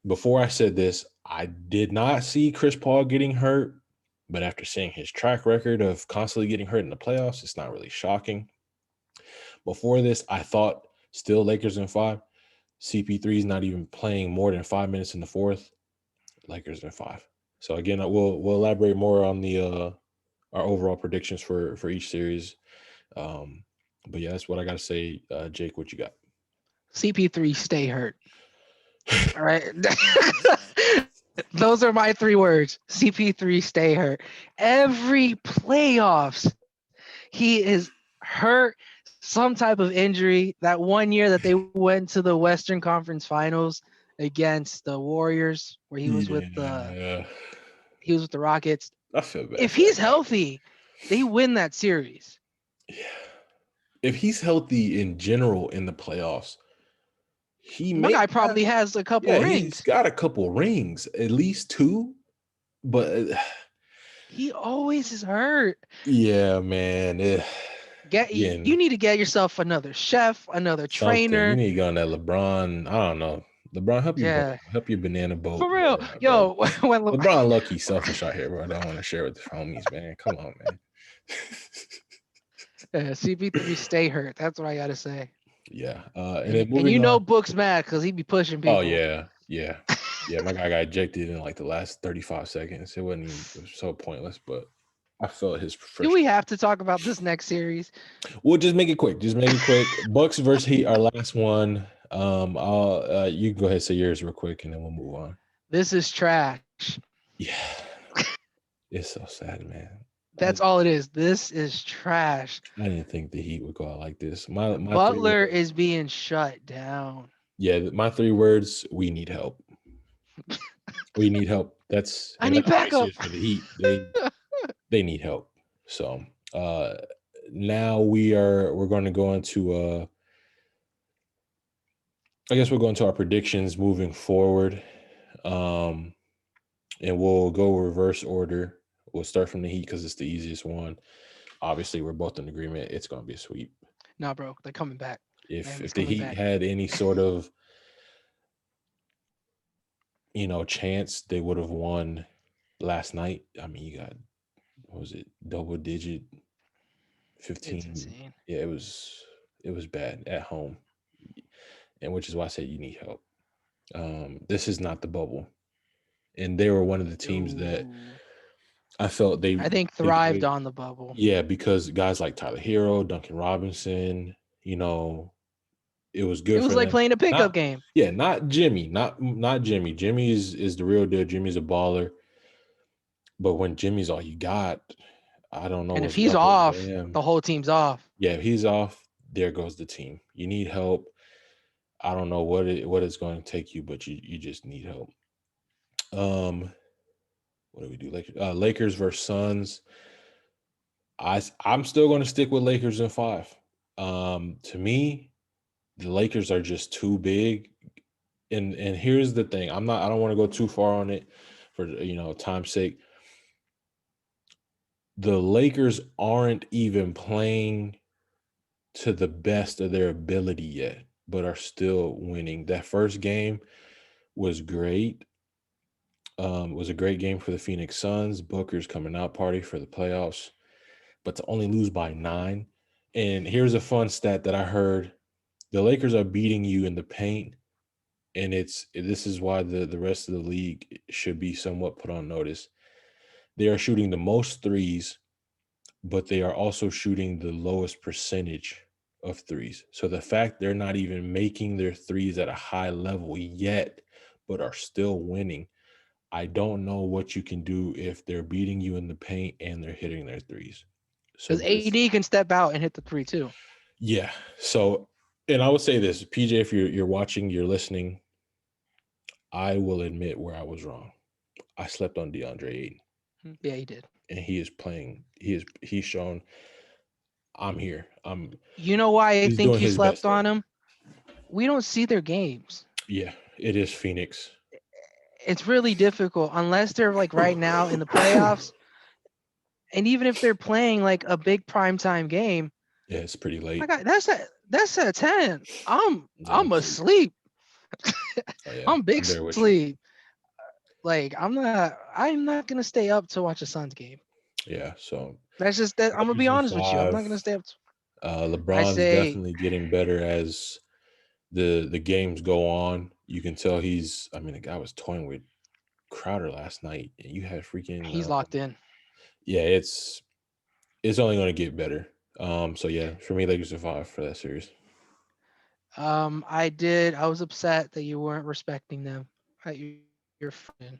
Before I said this, I did not see Chris Paul getting hurt, but after seeing his track record of constantly getting hurt in the playoffs, it's not really shocking. Before this, I thought still Lakers in five. CP3 is not even playing more than 5 minutes in the fourth. Lakers in five. So again, we'll elaborate more on the our overall predictions for each series. Um, but yeah, that's what I got to say. Jake, what you got? CP3 stay hurt. All right. Those are my three words. CP3 stay hurt. Every playoffs, he is hurt, some type of injury. That one year that they went to the Western Conference Finals against the Warriors, where Yeah, he was with the Rockets. I feel bad If for that he's guy. healthy, they win that series. Yeah, if he's healthy in general in the playoffs, he My may guy have. probably has a couple Yeah, he's rings. got a couple rings, at least two. But He always is hurt. yeah, man. Again, You need to get yourself another chef, another something. You trainer. need to go on that LeBron. I don't know. LeBron, help your boat. Yeah, Help your banana boat. for real. Bro. Yo, when LeBron low-key selfish out here, bro. I don't want to share with the homies, man. Come on, man. CP3 stay hurt. That's what I gotta say. Yeah. And And then and moving you on. know Book's mad because he be pushing Oh people. yeah, yeah, yeah. My guy got ejected in like the last 35 seconds. It wasn't even. It was so pointless, but I felt his Do frustration. we have to talk about this next series? We'll just make it quick. Just make it quick. Bucks versus Heat, our last one. I'll you can go ahead and say yours real quick, and then we'll move on. This is trash. Yeah, it's so sad, man. I That's all it is. This is trash. I didn't think the Heat would go out like this. My three Butler words. is being shut down. Yeah, my three words. We need help. We need help. I And need that's obviously backup. is for the Heat. They need help. So now we're going to go into I guess we're going to our predictions moving forward. Um and we'll go reverse order. We'll start from the Heat because it's the easiest one. Obviously, we're both in agreement. It's going to be a sweep. Nah, bro, they're coming back. If Miami's the coming Heat back. had any sort of chance, they would have won last night. I mean, you got what was it, double digit It's 15. insane. Yeah, it was bad at home, and which is why I said you need help. This is not the bubble, and they were one of the teams that Ooh. I felt I think they thrived gave. on the bubble. Yeah, because guys like Tyler Hero, Duncan Robinson, it was It good was for like them. playing a pickup Not game. Yeah, not Jimmy, not Jimmy. Jimmy is the real deal. Jimmy's a baller, but when Jimmy's all you got, I don't know And if what's he's up with off, them. the whole team's off. Yeah, if he's off, there goes the team. You need help. I don't know what it's going to take you, but you just need help. Um, what do we do? Lakers versus Suns. I'm still going to stick with Lakers in 5. To me, the Lakers are just too big. And here's the thing. I don't want to go too far on it for time's sake. The Lakers aren't even playing to the best of their ability yet, but are still winning. That first game was great. Was a great game for the Phoenix Suns. Booker's coming out party for the playoffs, but to only lose by 9. And here's a fun stat that I heard: the Lakers are beating you in the paint, and this is why the rest of the league should be somewhat put on notice. They are shooting the most threes, but they are also shooting the lowest percentage of threes. So the fact they're not even making their threes at a high level yet, but are still winning, I don't know what you can do if they're beating you in the paint and they're hitting their threes. So Because AD can step out and hit the three too. yeah. So, and I would say this, PJ, if you're watching, you're listening, I will admit where I was wrong. I slept on DeAndre Ayton, Yeah, he did. and he is playing. He's shown I'm here. You know why I He's think doing you his slept best right on now. him? We don't see their games. Yeah, it is Phoenix. It's really difficult unless they're like right now in the playoffs. And even if they're playing like a big primetime game, Yeah, it's pretty my late. God, that's at 10. Yeah, I'm I'm asleep. asleep. Oh yeah, I'm big I'm there with you. sleep. Like I'm not gonna stay up to watch a Suns game. Yeah, so That's just that I'm gonna Lakers be in honest with you. I'm not 5. gonna stay up. I LeBron's say definitely getting better as the games go on. You can tell he's. I mean, the guy was toying with Crowder last night, and you had freaking. he's locked in. Yeah, it's only going to get better. So yeah, for me, Lakers in 5 for that series. I was upset that you weren't respecting them at your friend,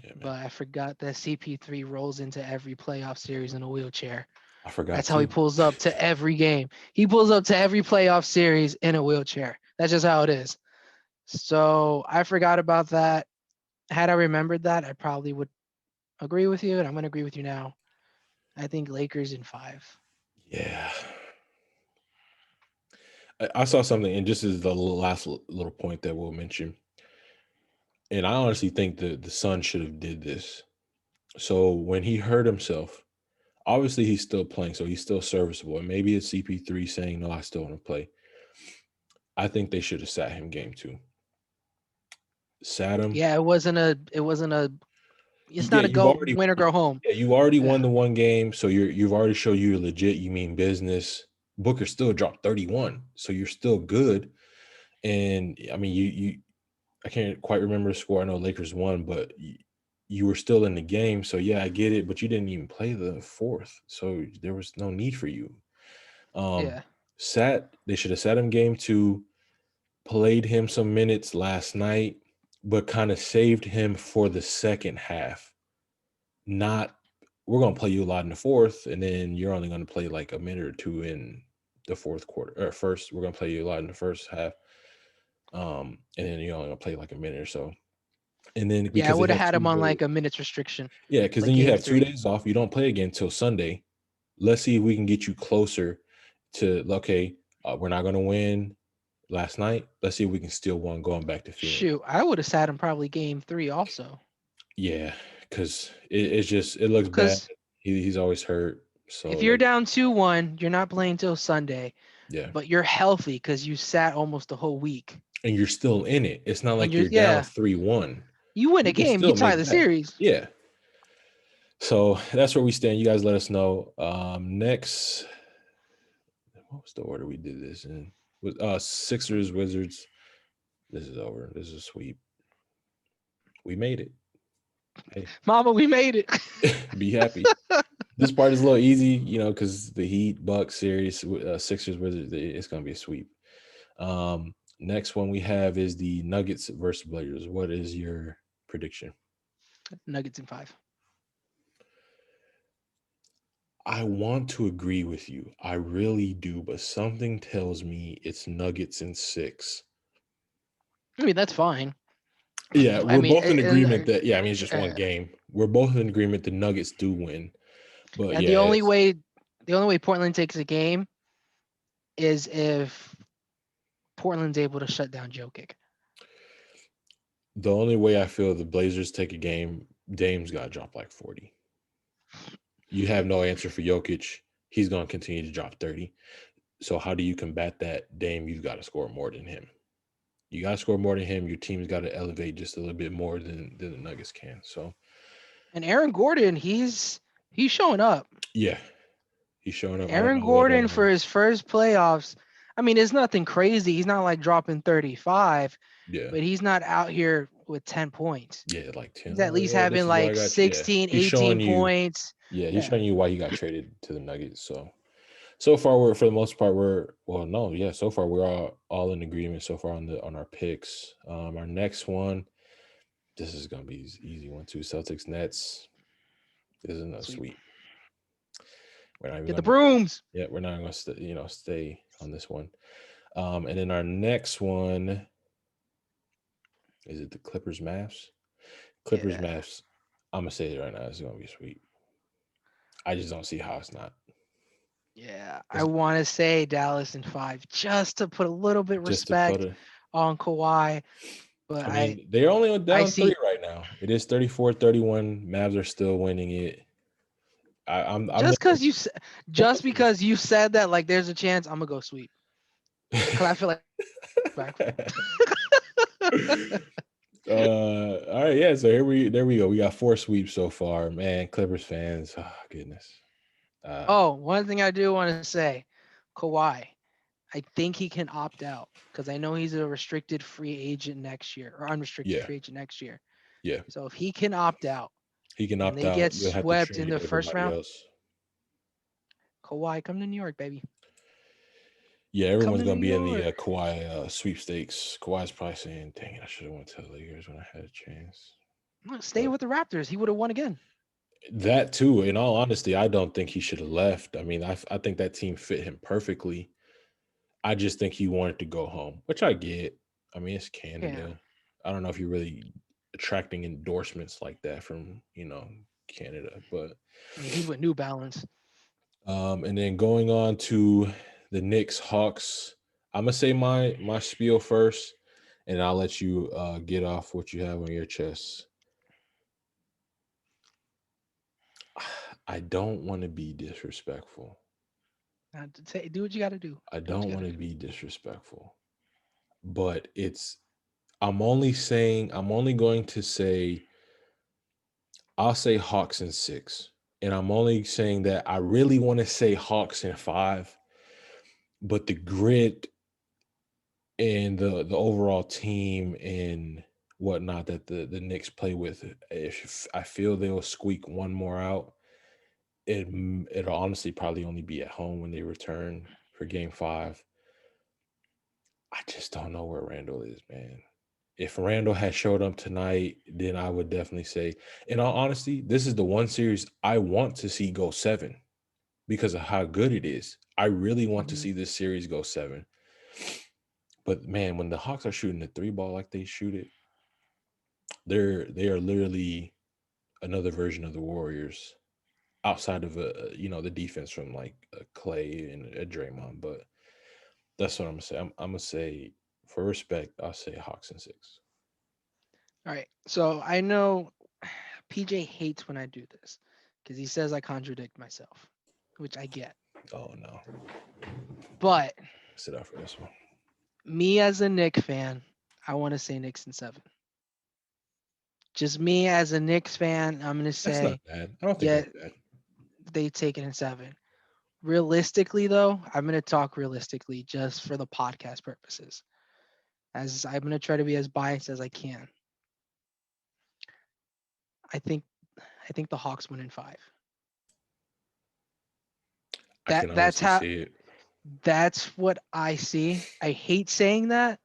Yeah, but man, I forgot that CP3 rolls into every playoff series in a wheelchair. I forgot That's how he too. pulls up to every game. He pulls up to every playoff series in a wheelchair. That's just how it is. So I forgot about that. Had I remembered that, I probably would agree with you, and I'm going to agree with you now. I think Lakers in 5. Yeah, I saw something, and just as the last little point that we'll mention, and I honestly think the Sun should have did this. So when he hurt himself, Obviously, he's still playing, so he's still serviceable. And maybe it's CP3 saying, no, I still want to play. I think they should have sat him game 2. Sat him. Yeah, it wasn't a. It's Yeah, not a go win or go home. you already Yeah, won the one game, so you've already showed you're legit. You mean business. Booker still dropped 31, so you're still good. And I mean, I can't quite remember the score. I know Lakers won, but you were still in the game. So yeah, I get it, but you didn't even play the fourth, so there was no need for you. Um, yeah, they should have sat him game 2, played him some minutes last night, but kind of saved him for the second half. Not, we're gonna play you a lot in the fourth, and then you're only gonna play like a minute or two in the fourth quarter or first. We're gonna play you a lot in the first half, and then you're only gonna play like a minute or so. And then yeah. I because they would have have had him 2 on days, like a minutes restriction, yeah, because like then you game have 2 three. days off. You don't play again until Sunday. Let's see if we can get you closer to, okay, we're not gonna win last night. Let's see if we can steal one going back to Phoenix. Shoot, I would have sat him probably game 3 also. Yeah, because it's just, it looks bad. Because He's always hurt. So if you're like, down 2-1, you're not playing till Sunday, yeah. but you're healthy because you sat almost the whole week. And you're still in it. It's not And like you're you're down yeah, 3-1. you win a You can game, you still tie make the back. series. Yeah. So that's where we stand. You guys let us know. Next, what was the order we did this in? Was Sixers, Wizards. This is over. This is a sweep. We made it. Hey, Mama, we made it. be happy. This part is a little easy, because the Heat, Bucks series, Sixers, Wizards, it's gonna be a sweep. Next one we have is the Nuggets versus Blazers. What is your prediction? Nuggets in 5. I want to agree with you. I really do, but something tells me it's Nuggets in 6. I mean, that's fine. Yeah, I we're mean, both in agreement that, I mean, it's just one game. We're both in agreement the Nuggets do win. But and yeah, the only way Portland takes a game is if Portland's able to shut down Jokic. the only way I feel the Blazers take a game, Dame's got to drop like 40. You have no answer for Jokic. He's going to continue to drop 30. So how do you combat that? Dame, you've got to score more than him. You got to score more than him. Your team's got to elevate just a little bit more than the Nuggets can. So, And Aaron Gordon, he's showing up. yeah, he's showing up. I don't Aaron know what. Gordon for his first playoffs. I mean, it's nothing crazy. He's not like dropping 35, Yeah, but he's not out here with 10 points. yeah, like 10. He's at Oh, least yeah, this having is why I like got you. Yeah, 16, he's showing 18 you. points. Yeah, he's Yeah. showing you why he got traded to the Nuggets. So far, we're for the most part so far we're all in agreement so far on our picks. Our next one, this is gonna be an easy one too. Celtics Nets. This isn't a sweep. We're not even Get the gonna, brooms. yeah, we're not gonna stay on this one. And then our next one, is it the Clippers Mavs? Clippers Yeah. Mavs. I'm gonna say it right now. It's gonna be sweet. I just don't see how it's not. Yeah. I want to say Dallas in 5 just to put a little bit Just to put respect it. on Kawhi. But I mean, they're only I down see 3 right now. It is 34-31. Mavs are still winning it. I'm just never, because you said that, like there's a chance I'm gonna go sweep. Because I feel like back. all right, yeah. So there we go. We got 4 sweeps so far, man. Clippers fans, oh goodness. One thing I do want to say, Kawhi, I think he can opt out because I know he's a restricted free agent next year or unrestricted Yeah, free agent next year. yeah. So if he can opt out He can and opt they out. get You'll have to swept in trade the first everybody round, else. Kawhi, come to New York, baby. Yeah, Come everyone's to gonna New be in the York. Kawhi sweepstakes. Kawhi's probably saying, "Dang it, I should have went to the Lakers when I had a chance." Stay But with the Raptors. He would have won again. that too, in all honesty, I don't think he should have left. I mean, I think that team fit him perfectly. I just think he wanted to go home, which I get. I mean, it's Yeah. Canada. I don't know if you're really attracting endorsements like that from, Canada, but I mean, he's with New Balance. and then going on to the Knicks Hawks, I'm gonna say my spiel first, and I'll let you get off what you have on your chest. I don't want to be disrespectful. Do what you got to do. I Do what you don't got want to to do. be disrespectful. But I'm only going to say, I'll say Hawks in 6. And I'm only saying that I really want to say Hawks in 5, but the grit and the overall team and whatnot that the Knicks play with, if I feel they'll squeak one more out, it'll honestly probably only be at home when they return for game 5. I just don't know where Randall is, man. If Randall had showed up tonight, then I would definitely say, in all honesty, this is the one series I want to see go 7 because of how good it is. I really want to Mhm. see this series go 7. But man, when the Hawks are shooting the 3 ball like they shoot it, they are literally another version of the Warriors outside of the defense from like a Clay and a Draymond. But that's what I'm gonna say. I'm gonna say, for respect, I'll say Hawks in 6. All right. So I know PJ hates when I do this because he says I contradict myself, which I get. Oh no, But sit out for this one. me as a Knicks fan, I want to say Knicks in 7. Just me as a Knicks fan, I'm gonna That's not say, bad. I don't think yeah, that's bad. they take it in 7. Realistically, though, I'm gonna talk realistically just for the podcast purposes. As I'm gonna try to be as biased as I can. I think I think the Hawks win in 5. I can That's honestly how see it. that's what I see. I hate saying that,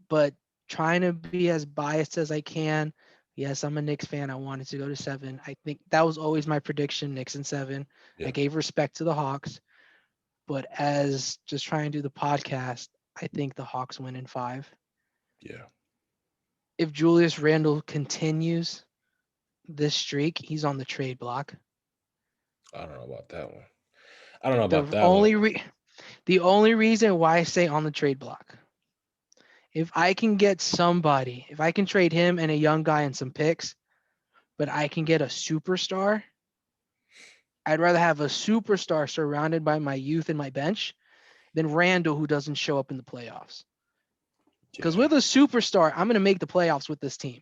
but trying to be as biased as I can. Yes, I'm a Knicks fan. I wanted to go to 7. I think that was always my prediction, Knicks in 7. I Yeah, gave respect to the Hawks, but as just trying to do the podcast, I think the Hawks win in 5. yeah. If Julius Randle continues this streak, he's on the trade block. I don't know about that one. I don't know about The that one. only re- the only reason why I say on the trade block, if I can get somebody, if I can trade him and a young guy and some picks, but I can get a superstar, I'd rather have a superstar surrounded by my youth and my bench than Randall who doesn't show up in the playoffs. Because Yeah, with a superstar, I'm going to make the playoffs with this team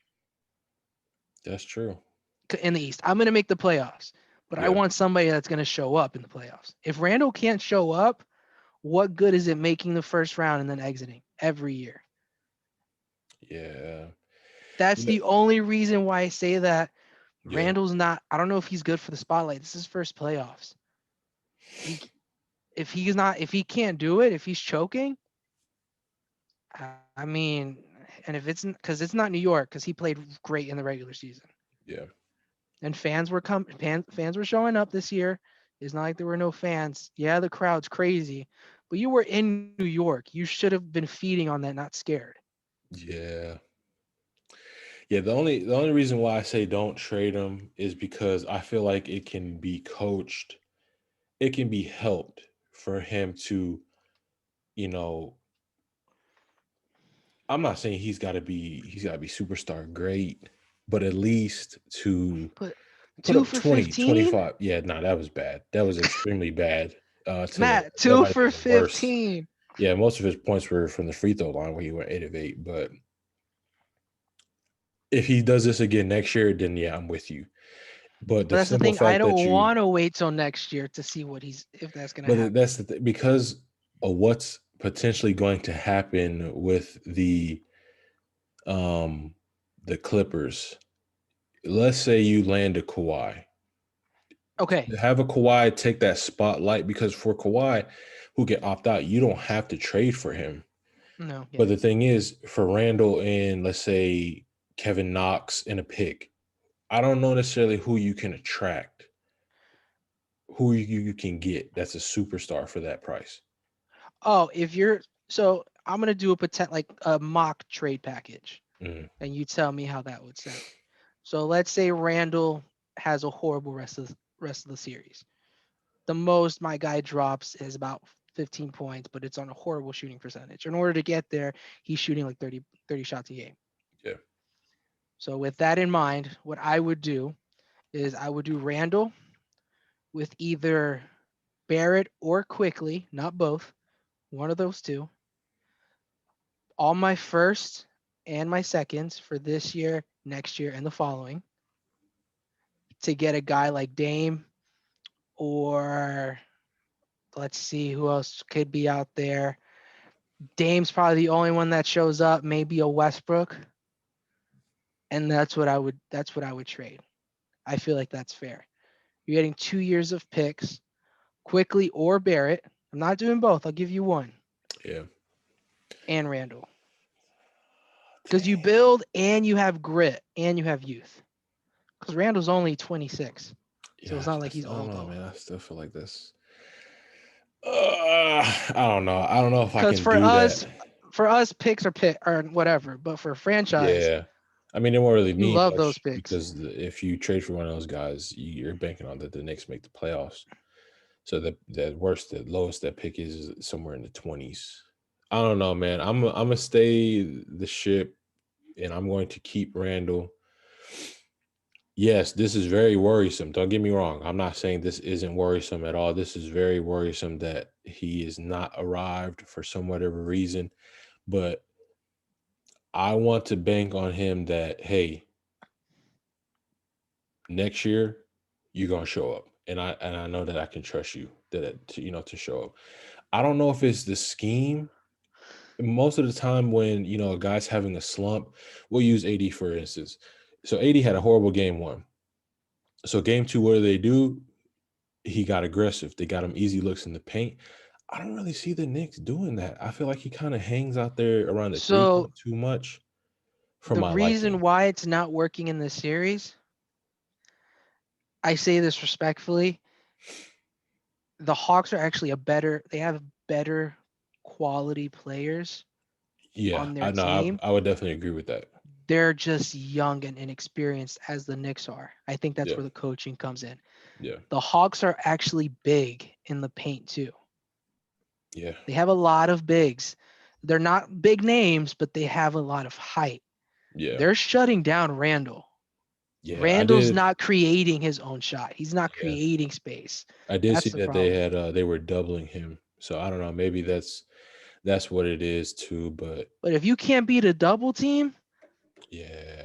that's true. in the East. I'm going to make the playoffs, but I Yeah, want somebody that's going to show up in the playoffs. If Randall can't show up, what good is it making the first round and then exiting every year? yeah, That's yeah, the only reason why I say that yeah, Randall's not. I don't know if he's good for the spotlight. This is his first playoffs. He, if he's not, if he can't do it, if he's choking, I mean, and if it's because it's not New York, because he played great in the regular season, yeah, and fans were showing up this year. It's not like there were no fans. Yeah, the crowd's crazy, but you were in New York. You should have been feeding on that, not scared. yeah. Yeah, the only reason why I say don't trade him is because I feel like it can be coached, it can be helped for him to, you know, I'm not saying he's got to be superstar great, but at least to But put two up for 20, 15, 25. Yeah, no, that was bad. That was extremely bad. Matt. That Two might have for been the worst. 15. Yeah, most of his points were from the free throw line where he went 8 of 8. But if he does this again next year, then yeah, I'm with you. But But the that's the simple thing. I fact that don't you, want to wait till next year to see what he's if that's gonna but happen. that's the thing, because of what's potentially going to happen with um the Clippers. Let's say you land a Kawhi. Okay. Have a Kawhi take that spotlight, because for Kawhi, who can opt out, you don't have to trade for him. No. But Yeah. the thing is, for Randall and let's say Kevin Knox in a pick, I don't know necessarily who you can attract, who you can get that's a superstar for that price. Oh, if you're so I'm gonna do a like a mock trade package, Mm, and you tell me how that would sound. So let's say Randall has a horrible rest of the series. The most my guy drops is about 15 points, but it's on a horrible shooting percentage. In order to get there, he's shooting like 30 shots a game. yeah, So with that in mind, what I would do is I would do Randall. with either Barrett or Quickly, not both, one of those two. All my first and my seconds for this year, next year, and the following to get a guy like Dame, or let's see who else could be out there. Dame's probably the only one that shows up, maybe a Westbrook, and that's what I would trade. I feel like that's fair. You're getting 2 years of picks, Quickly or Barrett. I'm not doing both. I'll give you one. Yeah. And Randall. Because you Damn. build and you have grit and you have youth. Because Randall's only 26. So Yeah, it's not like he's I don't old know, old. man. I still feel like this. I don't know. I don't know if I Because can do that. for us, picks are pick or whatever. But for franchise, Yeah. I mean, it won't really you mean love those much picks. because if you trade for one of those guys, you're banking on that the Knicks make the playoffs. So the lowest that pick is somewhere in the 20s. I don't know, man. I'm gonna stay the ship, and I'm going to keep Randall. Yes, this is very worrisome. Don't get me wrong. I'm not saying this isn't worrisome at all. This is very worrisome that he is not arrived for some whatever reason. But I want to bank on him that, hey, next year you're gonna show up. And I know that I can trust you to show up. I don't know if it's the scheme. Most of the time when a guy's having a slump, we'll use AD for instance. So AD had a horrible game one. So game two, what do? He got aggressive. They got him easy looks in the paint. I don't really see the Knicks doing that. I feel like he kind of hangs out there around the three So point too much for the my reason liking. why it's not working in this series, I say this respectfully, the Hawks are actually they have better quality players Yeah, on their I know. team. I would definitely agree with that. They're just young and inexperienced as the Knicks are. I think that's Yeah, where the coaching comes in. yeah, The Hawks are actually big in the paint too. yeah, They have a lot of bigs. They're not big names, but they have a lot of height. yeah, They're shutting down Randall. yeah. I Randall's did. not creating his own shot. He's not Yeah, creating space. I did That's see the that problem. they were doubling him. So I don't know. Maybe that's what it is too. But But if you can't beat a double team, yeah,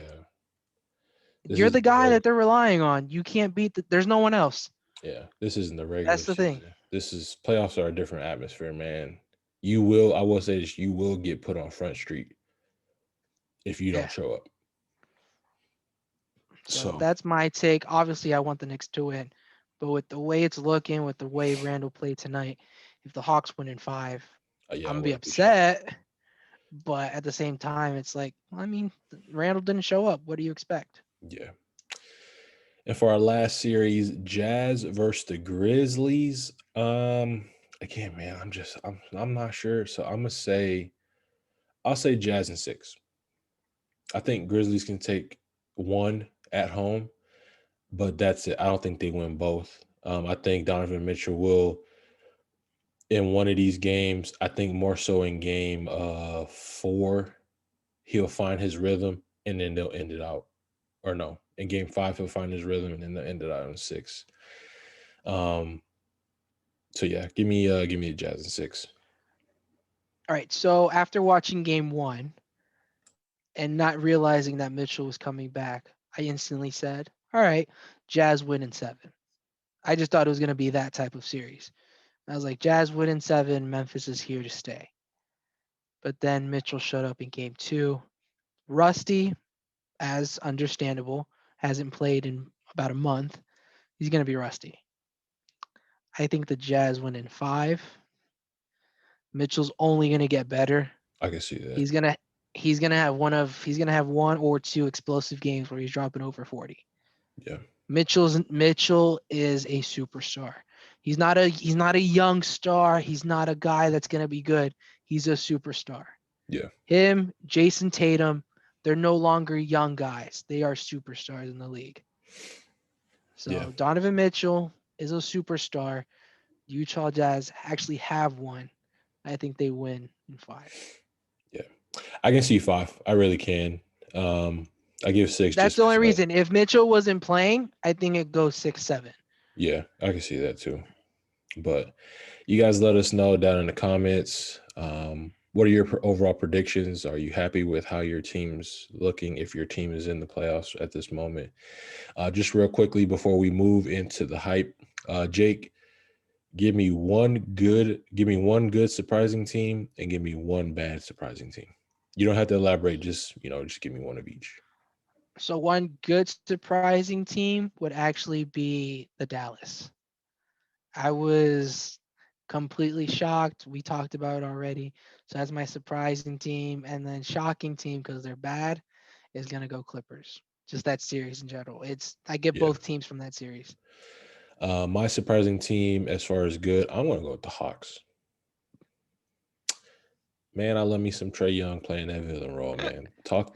this you're is the the guy reg. that they're relying on. You can't there's no one else. Yeah, this isn't the regular That's the thing. season. This is playoffs are a different atmosphere, man. I will say this, you will get put on front street if you don't Yeah. show up. So So, that's my take. Obviously, I want the Knicks to win. But with the way it's looking, with the way Randall played tonight, if the Hawks win in five, yeah, I'm I gonna be wouldn't be shocked. upset. But at the same time, it's like, I mean, Randall didn't show up. What do you expect? Yeah. And for our last series, Jazz versus the Grizzlies. Again, man, I'm not sure. So I'll say Jazz in six. I think Grizzlies can take one at home, but that's it. I don't think they win both. I think Donovan Mitchell will in one of these games. I think more so in game four, he'll find his rhythm and then they'll end it out. Or no, in game five he'll find his rhythm and then they'll end it out in six. Um, so yeah, give me a Jazz in six. All right. So after watching game one and not realizing that Mitchell was coming back, I instantly said, all right, Jazz win in seven. I just thought it was going to be that type of series. I was like, Jazz win in seven. Memphis is here to stay. But then Mitchell showed up in game two. Rusty, as understandable, hasn't played in about a month. He's going to be rusty. I think the Jazz win in five. Mitchell's only going to get better. I can see that. He's going to he's gonna have one or two explosive games where he's dropping over 40. Yeah, Mitchell is a superstar. He's not a young star. He's not a guy that's gonna be good. He's a superstar. yeah, Him, Jason Tatum, they're no longer young guys. They are superstars in the league. yeah, So Donovan Mitchell is a superstar. Utah Jazz actually have one. I think they win in five. yeah. I can see five. I really can. I give six That's just the only because reason. If Mitchell wasn't playing, I think it goes 6-7. Yeah, I can see that too. But you guys let us know down in the comments. What are your overall predictions? Are you happy with how your team's looking if your team is in the playoffs at this moment? Just real quickly before we move into the hype, Jake, give me one good surprising team and give me one bad surprising team. You don't have to elaborate, just just give me one of each. So one good surprising team would actually be the Dallas. I was completely shocked. We talked about it already. So that's my surprising team, and then shocking team because they're bad is gonna go Clippers. Just that series in general. I get Yeah. both teams from that series. My surprising team as far as good, I'm gonna go with the Hawks. Man, I love me some Trey Young playing that villain role, man. Talk,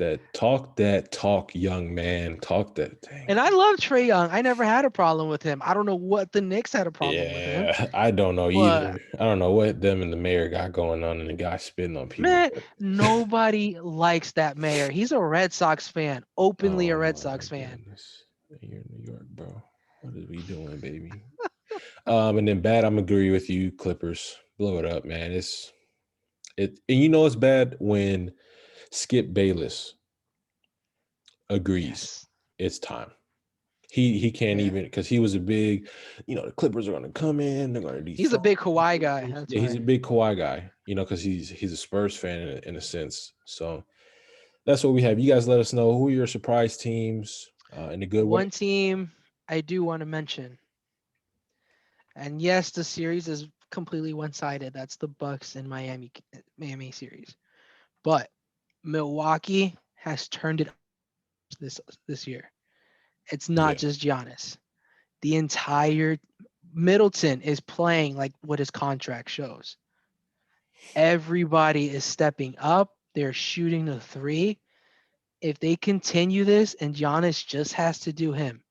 young man. Talk that thing. And I love Trey Young. I never had a problem with him. I don't know what the Knicks had a problem with him, Yeah, I don't know but either. I don't know what them and the mayor got going on, and the guy spitting on people. man, But nobody likes that mayor. He's a Red Sox fan, openly a oh Red my Sox fan. goodness, you're in New York, bro. What are we doing, baby? And then bad. I'm agree with you, Clippers. Blow it up, man. And it's bad when Skip Bayless agrees. Yes. It's time. He can't Yeah. even because he was a big, the Clippers are going to come in, they're going to He's a dethrone. big Hawaii guy. That's Yeah, he's why. a big Kawhi guy, because he's a Spurs fan in a sense. So that's what we have. You guys let us know who are your surprise teams in a good way. One team I do want to mention, and yes, the series is completely one-sided. That's the Bucks and Miami series. But Milwaukee has turned it this year. It's not Yeah, just Giannis. The entire Middleton is playing like what his contract shows. Everybody is stepping up. They're shooting the three. If they continue this and Giannis just has to do him,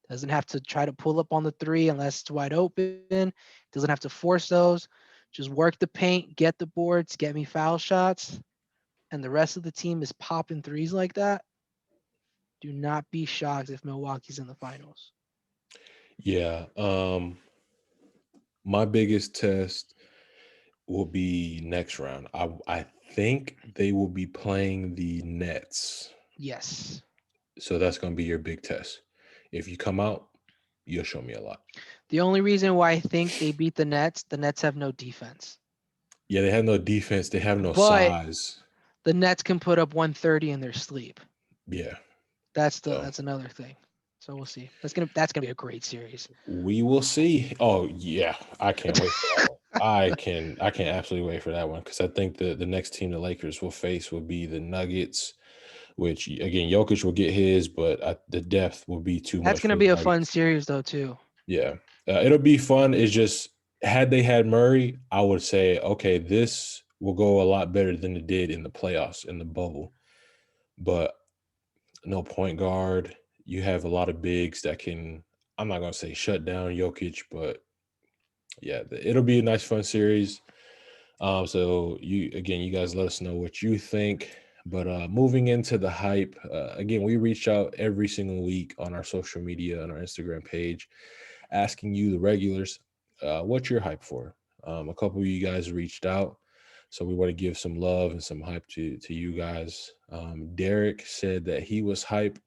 doesn't have to try to pull up on the three unless it's wide open, doesn't have to force those, just work the paint, get the boards, get me foul shots, and the rest of the team is popping threes like that. Do not be shocked if Milwaukee's in the finals. yeah. My biggest test will be next round. I think they will be playing the Nets, Yes. so that's going to be your big test. If you come out, you'll show me a lot. The only reason why I think they beat the Nets have no defense. Yeah, they have no defense. They have no But size. the Nets can put up 130 in their sleep. Yeah. So That's another thing. So we'll see. That's gonna be a great series. we will see. Oh yeah, I can't wait for that one. I can absolutely wait for that one because I think the next team the Lakers will face will be the Nuggets, which again Jokic will get his, but the depth will be too That's much gonna for the be a fun Nuggets. series though too. Yeah, it'll be fun. It's just had they had Murray, I would say okay, this will go a lot better than it did in the playoffs in the bubble. But no point guard. You have a lot of bigs that can. I'm not gonna say shut down Jokic, but yeah, it'll be a nice fun series. So you guys let us know what you think. But moving into the hype, again, we reach out every single week on our social media on our Instagram page, asking you the regulars, what you're hype for. A couple of you guys reached out, so we want to give some love and some hype to you guys. Derek said that he was hype.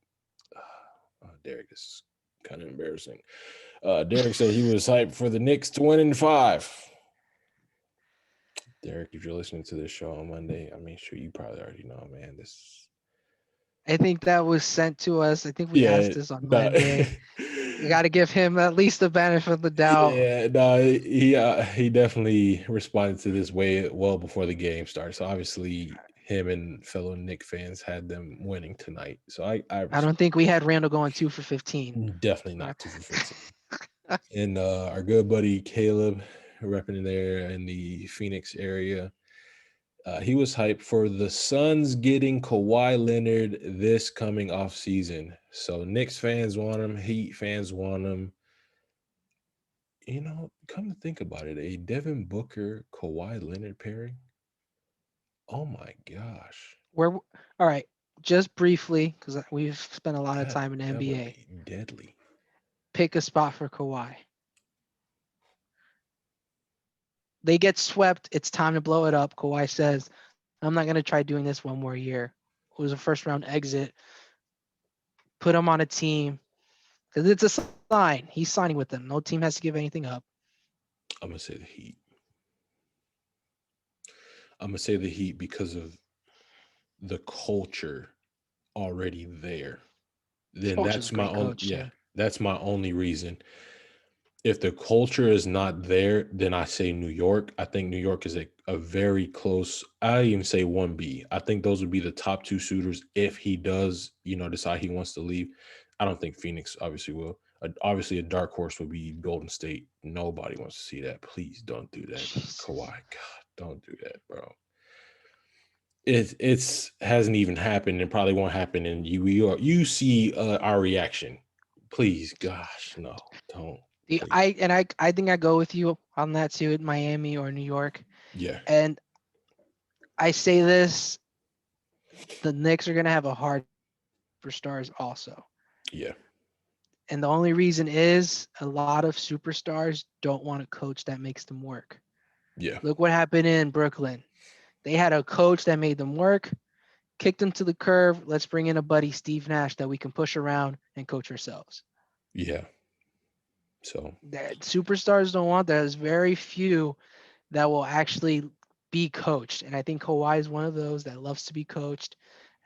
Derek, this is kind of embarrassing. Derek said he was hyped for the Knicks to win in five. Derek, if you're listening to this show on Monday, I mean, sure, you probably already know, man. I think that was sent to us. I think we asked Yeah, this on no, Monday. You got to give him at least the benefit of the doubt. yeah, no, he definitely responded to this way well before the game started. So obviously, him and fellow Knick fans had them winning tonight. So I I don't think we had Randall going 2 for 15. definitely not 2 for 15. And our good buddy Caleb, repping there in the Phoenix area. He was hyped for the Suns getting Kawhi Leonard this coming off season. So Knicks fans want him, Heat fans want him. Come to think about it, a Devin Booker Kawhi Leonard pairing. Oh my gosh, Where all right, just briefly because we've spent a lot of that time in the that would NBA. be deadly. pick a spot for Kawhi. They get swept. It's time to blow it up. Kawhi says, I'm not going to try doing this one more year. It was a first round exit. Put him on a team because it's a sign. He's signing with them. No team has to give anything up. I'm gonna say the Heat. I'm gonna say the Heat because of the culture already there. Then Coach is a that's my great own coach yeah, too. that's my only reason. If the culture is not there, then I say New York. I think New York is a very close. I even say 1B. I think those would be the top two suitors if he does, decide he wants to leave. I don't think Phoenix obviously will. Obviously, a dark horse would be Golden State. Nobody wants to see that. Please don't do that, Kawhi. Jesus. God, don't do that, bro. It's hasn't even happened and probably won't happen. And you see our reaction. Please, gosh, no, don't. Please, I think I go with you on that too in Miami or New York. yeah, And I say this, the Knicks are gonna have a hard time with superstars also. yeah, And the only reason is a lot of superstars don't want a coach that makes them work. yeah. Look what happened in Brooklyn. They had a coach that made them work, kicked them to the curb. Let's bring in a buddy, Steve Nash, that we can push around and coach ourselves. Yeah. So That superstars don't want that. There's very few that will actually be coached. And I think Kawhi is one of those that loves to be coached.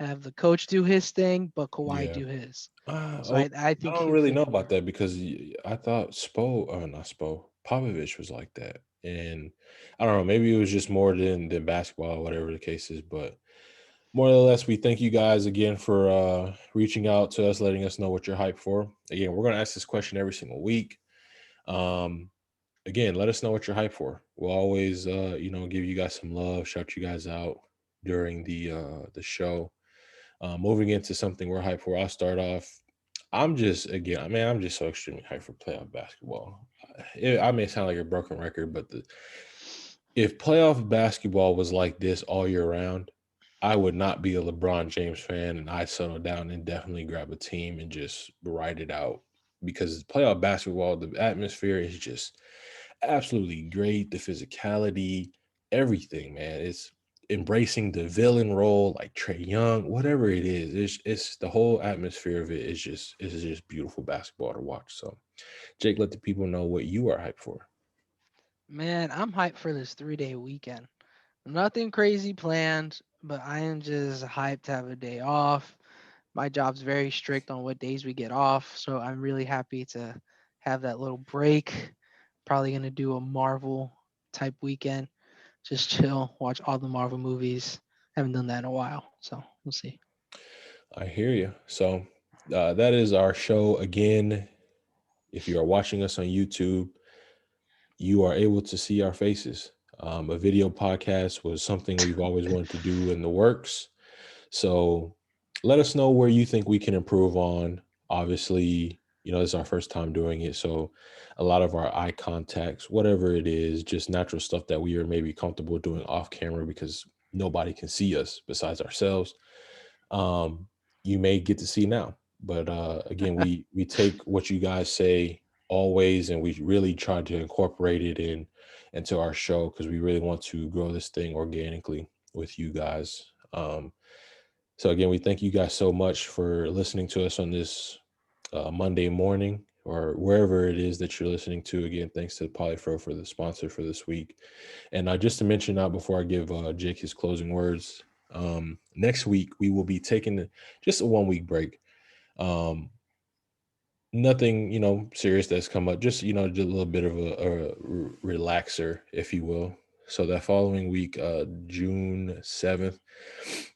Have the coach do his thing, but Kawhi yeah, do his. So oh, I I think don't he'll really fit know in about there. that because I thought not Spo, Popovich was like that, and I don't know. Maybe it was just more than basketball, whatever the case is. But more or less, we thank you guys again for reaching out to us, letting us know what you're hyped for. Again, we're gonna ask this question every single week. Um, Again, let us know what you're hyped for. We'll always, give you guys some love, shout you guys out during the show. Moving into something we're hyped for, I'll start off. I'm just so extremely hyped for playoff basketball. I may sound like a broken record, but if playoff basketball was like this all year round, I would not be a LeBron James fan, and I'd settle down and definitely grab a team and just ride it out because playoff basketball, the atmosphere is just absolutely great. The physicality, everything, man. It's embracing the villain role, like Trey Young, whatever it is. It's the whole atmosphere of it is just beautiful basketball to watch. So, Jake, let the people know what you are hyped for. Man, I'm hyped for this 3 day weekend. Nothing crazy planned, but I am just hyped to have a day off. My job's very strict on what days we get off, so I'm really happy to have that little break. Probably gonna do a Marvel type weekend. Just chill, watch all the Marvel movies. Haven't done that in a while, so we'll see. I hear you. So, that is our show again. If you are watching us on YouTube, you are able to see our faces. A video podcast was something we've always wanted to do in the works. So let us know where you think we can improve on. Obviously, this is our first time doing it. So a lot of our eye contacts, whatever it is, just natural stuff that we are maybe comfortable doing off camera because nobody can see us besides ourselves. Um, you may get to see now. But again, we take what you guys say always and we really try to incorporate it into our show because we really want to grow this thing organically with you guys. So again, we thank you guys so much for listening to us on this Monday morning or wherever it is that you're listening to. Again, thanks to Polyfro for the sponsor for this week. And just to mention out before I give Jake his closing words, next week we will be taking just a 1 week break. Um, Nothing, serious that's come up. Just just a little bit of a relaxer, if you will. So that following week, June 7th,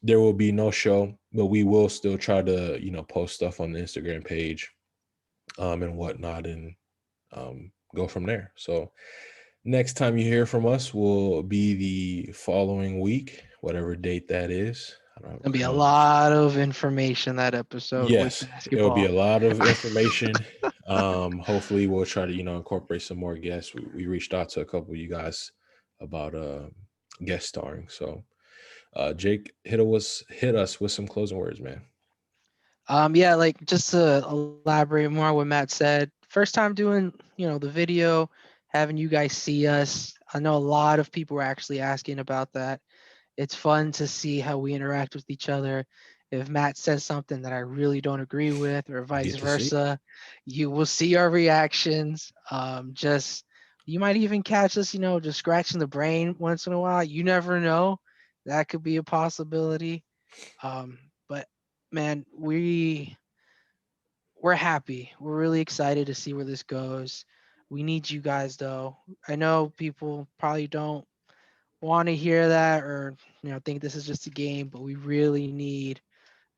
there will be no show, but we will still try to post stuff on the Instagram page, and whatnot, and go from there. So next time you hear from us will be the following week, whatever date that is. Gonna be I a don't lot of information that episode with Yes, it'll be basketball. a lot of information. Hopefully we'll try to, incorporate some more guests. We reached out to a couple of you guys about guest starring. So Jake, hit us with some closing words, man. Yeah, like just to elaborate more on what Matt said. first time doing, the video, having you guys see us. I know a lot of people were actually asking about that. It's fun to see how we interact with each other. If Matt says something that I really don't agree with, or You vice get to see. versa, you will see our reactions. Just you might even catch us, just scratching the brain once in a while. You never know. That could be a possibility. But man, we're happy. We're really excited to see where this goes. We need you guys though. I know people probably don't want to hear that, or think this is just a game, but we really need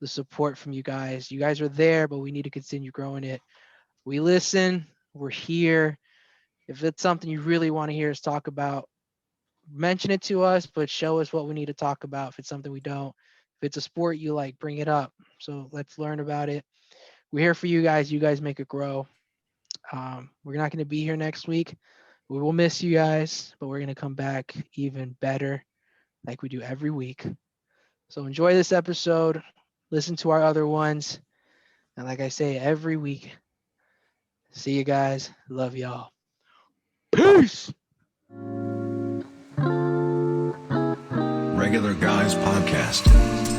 the support from you guys. You guys are there, but we need to continue growing it. We listen, we're here. If it's something you really want to hear us talk about, mention it to us, but show us what we need to talk about. If it's something we don't, if it's a sport you like, bring it up. So let's learn about it. We're here for you guys. You guys make it grow. We're not going to be here next week. We will miss you guys, but we're going to come back even better like we do every week. So enjoy this episode. Listen to our other ones. And like I say every week, see you guys. Love y'all. Peace. Regular Guys Podcast.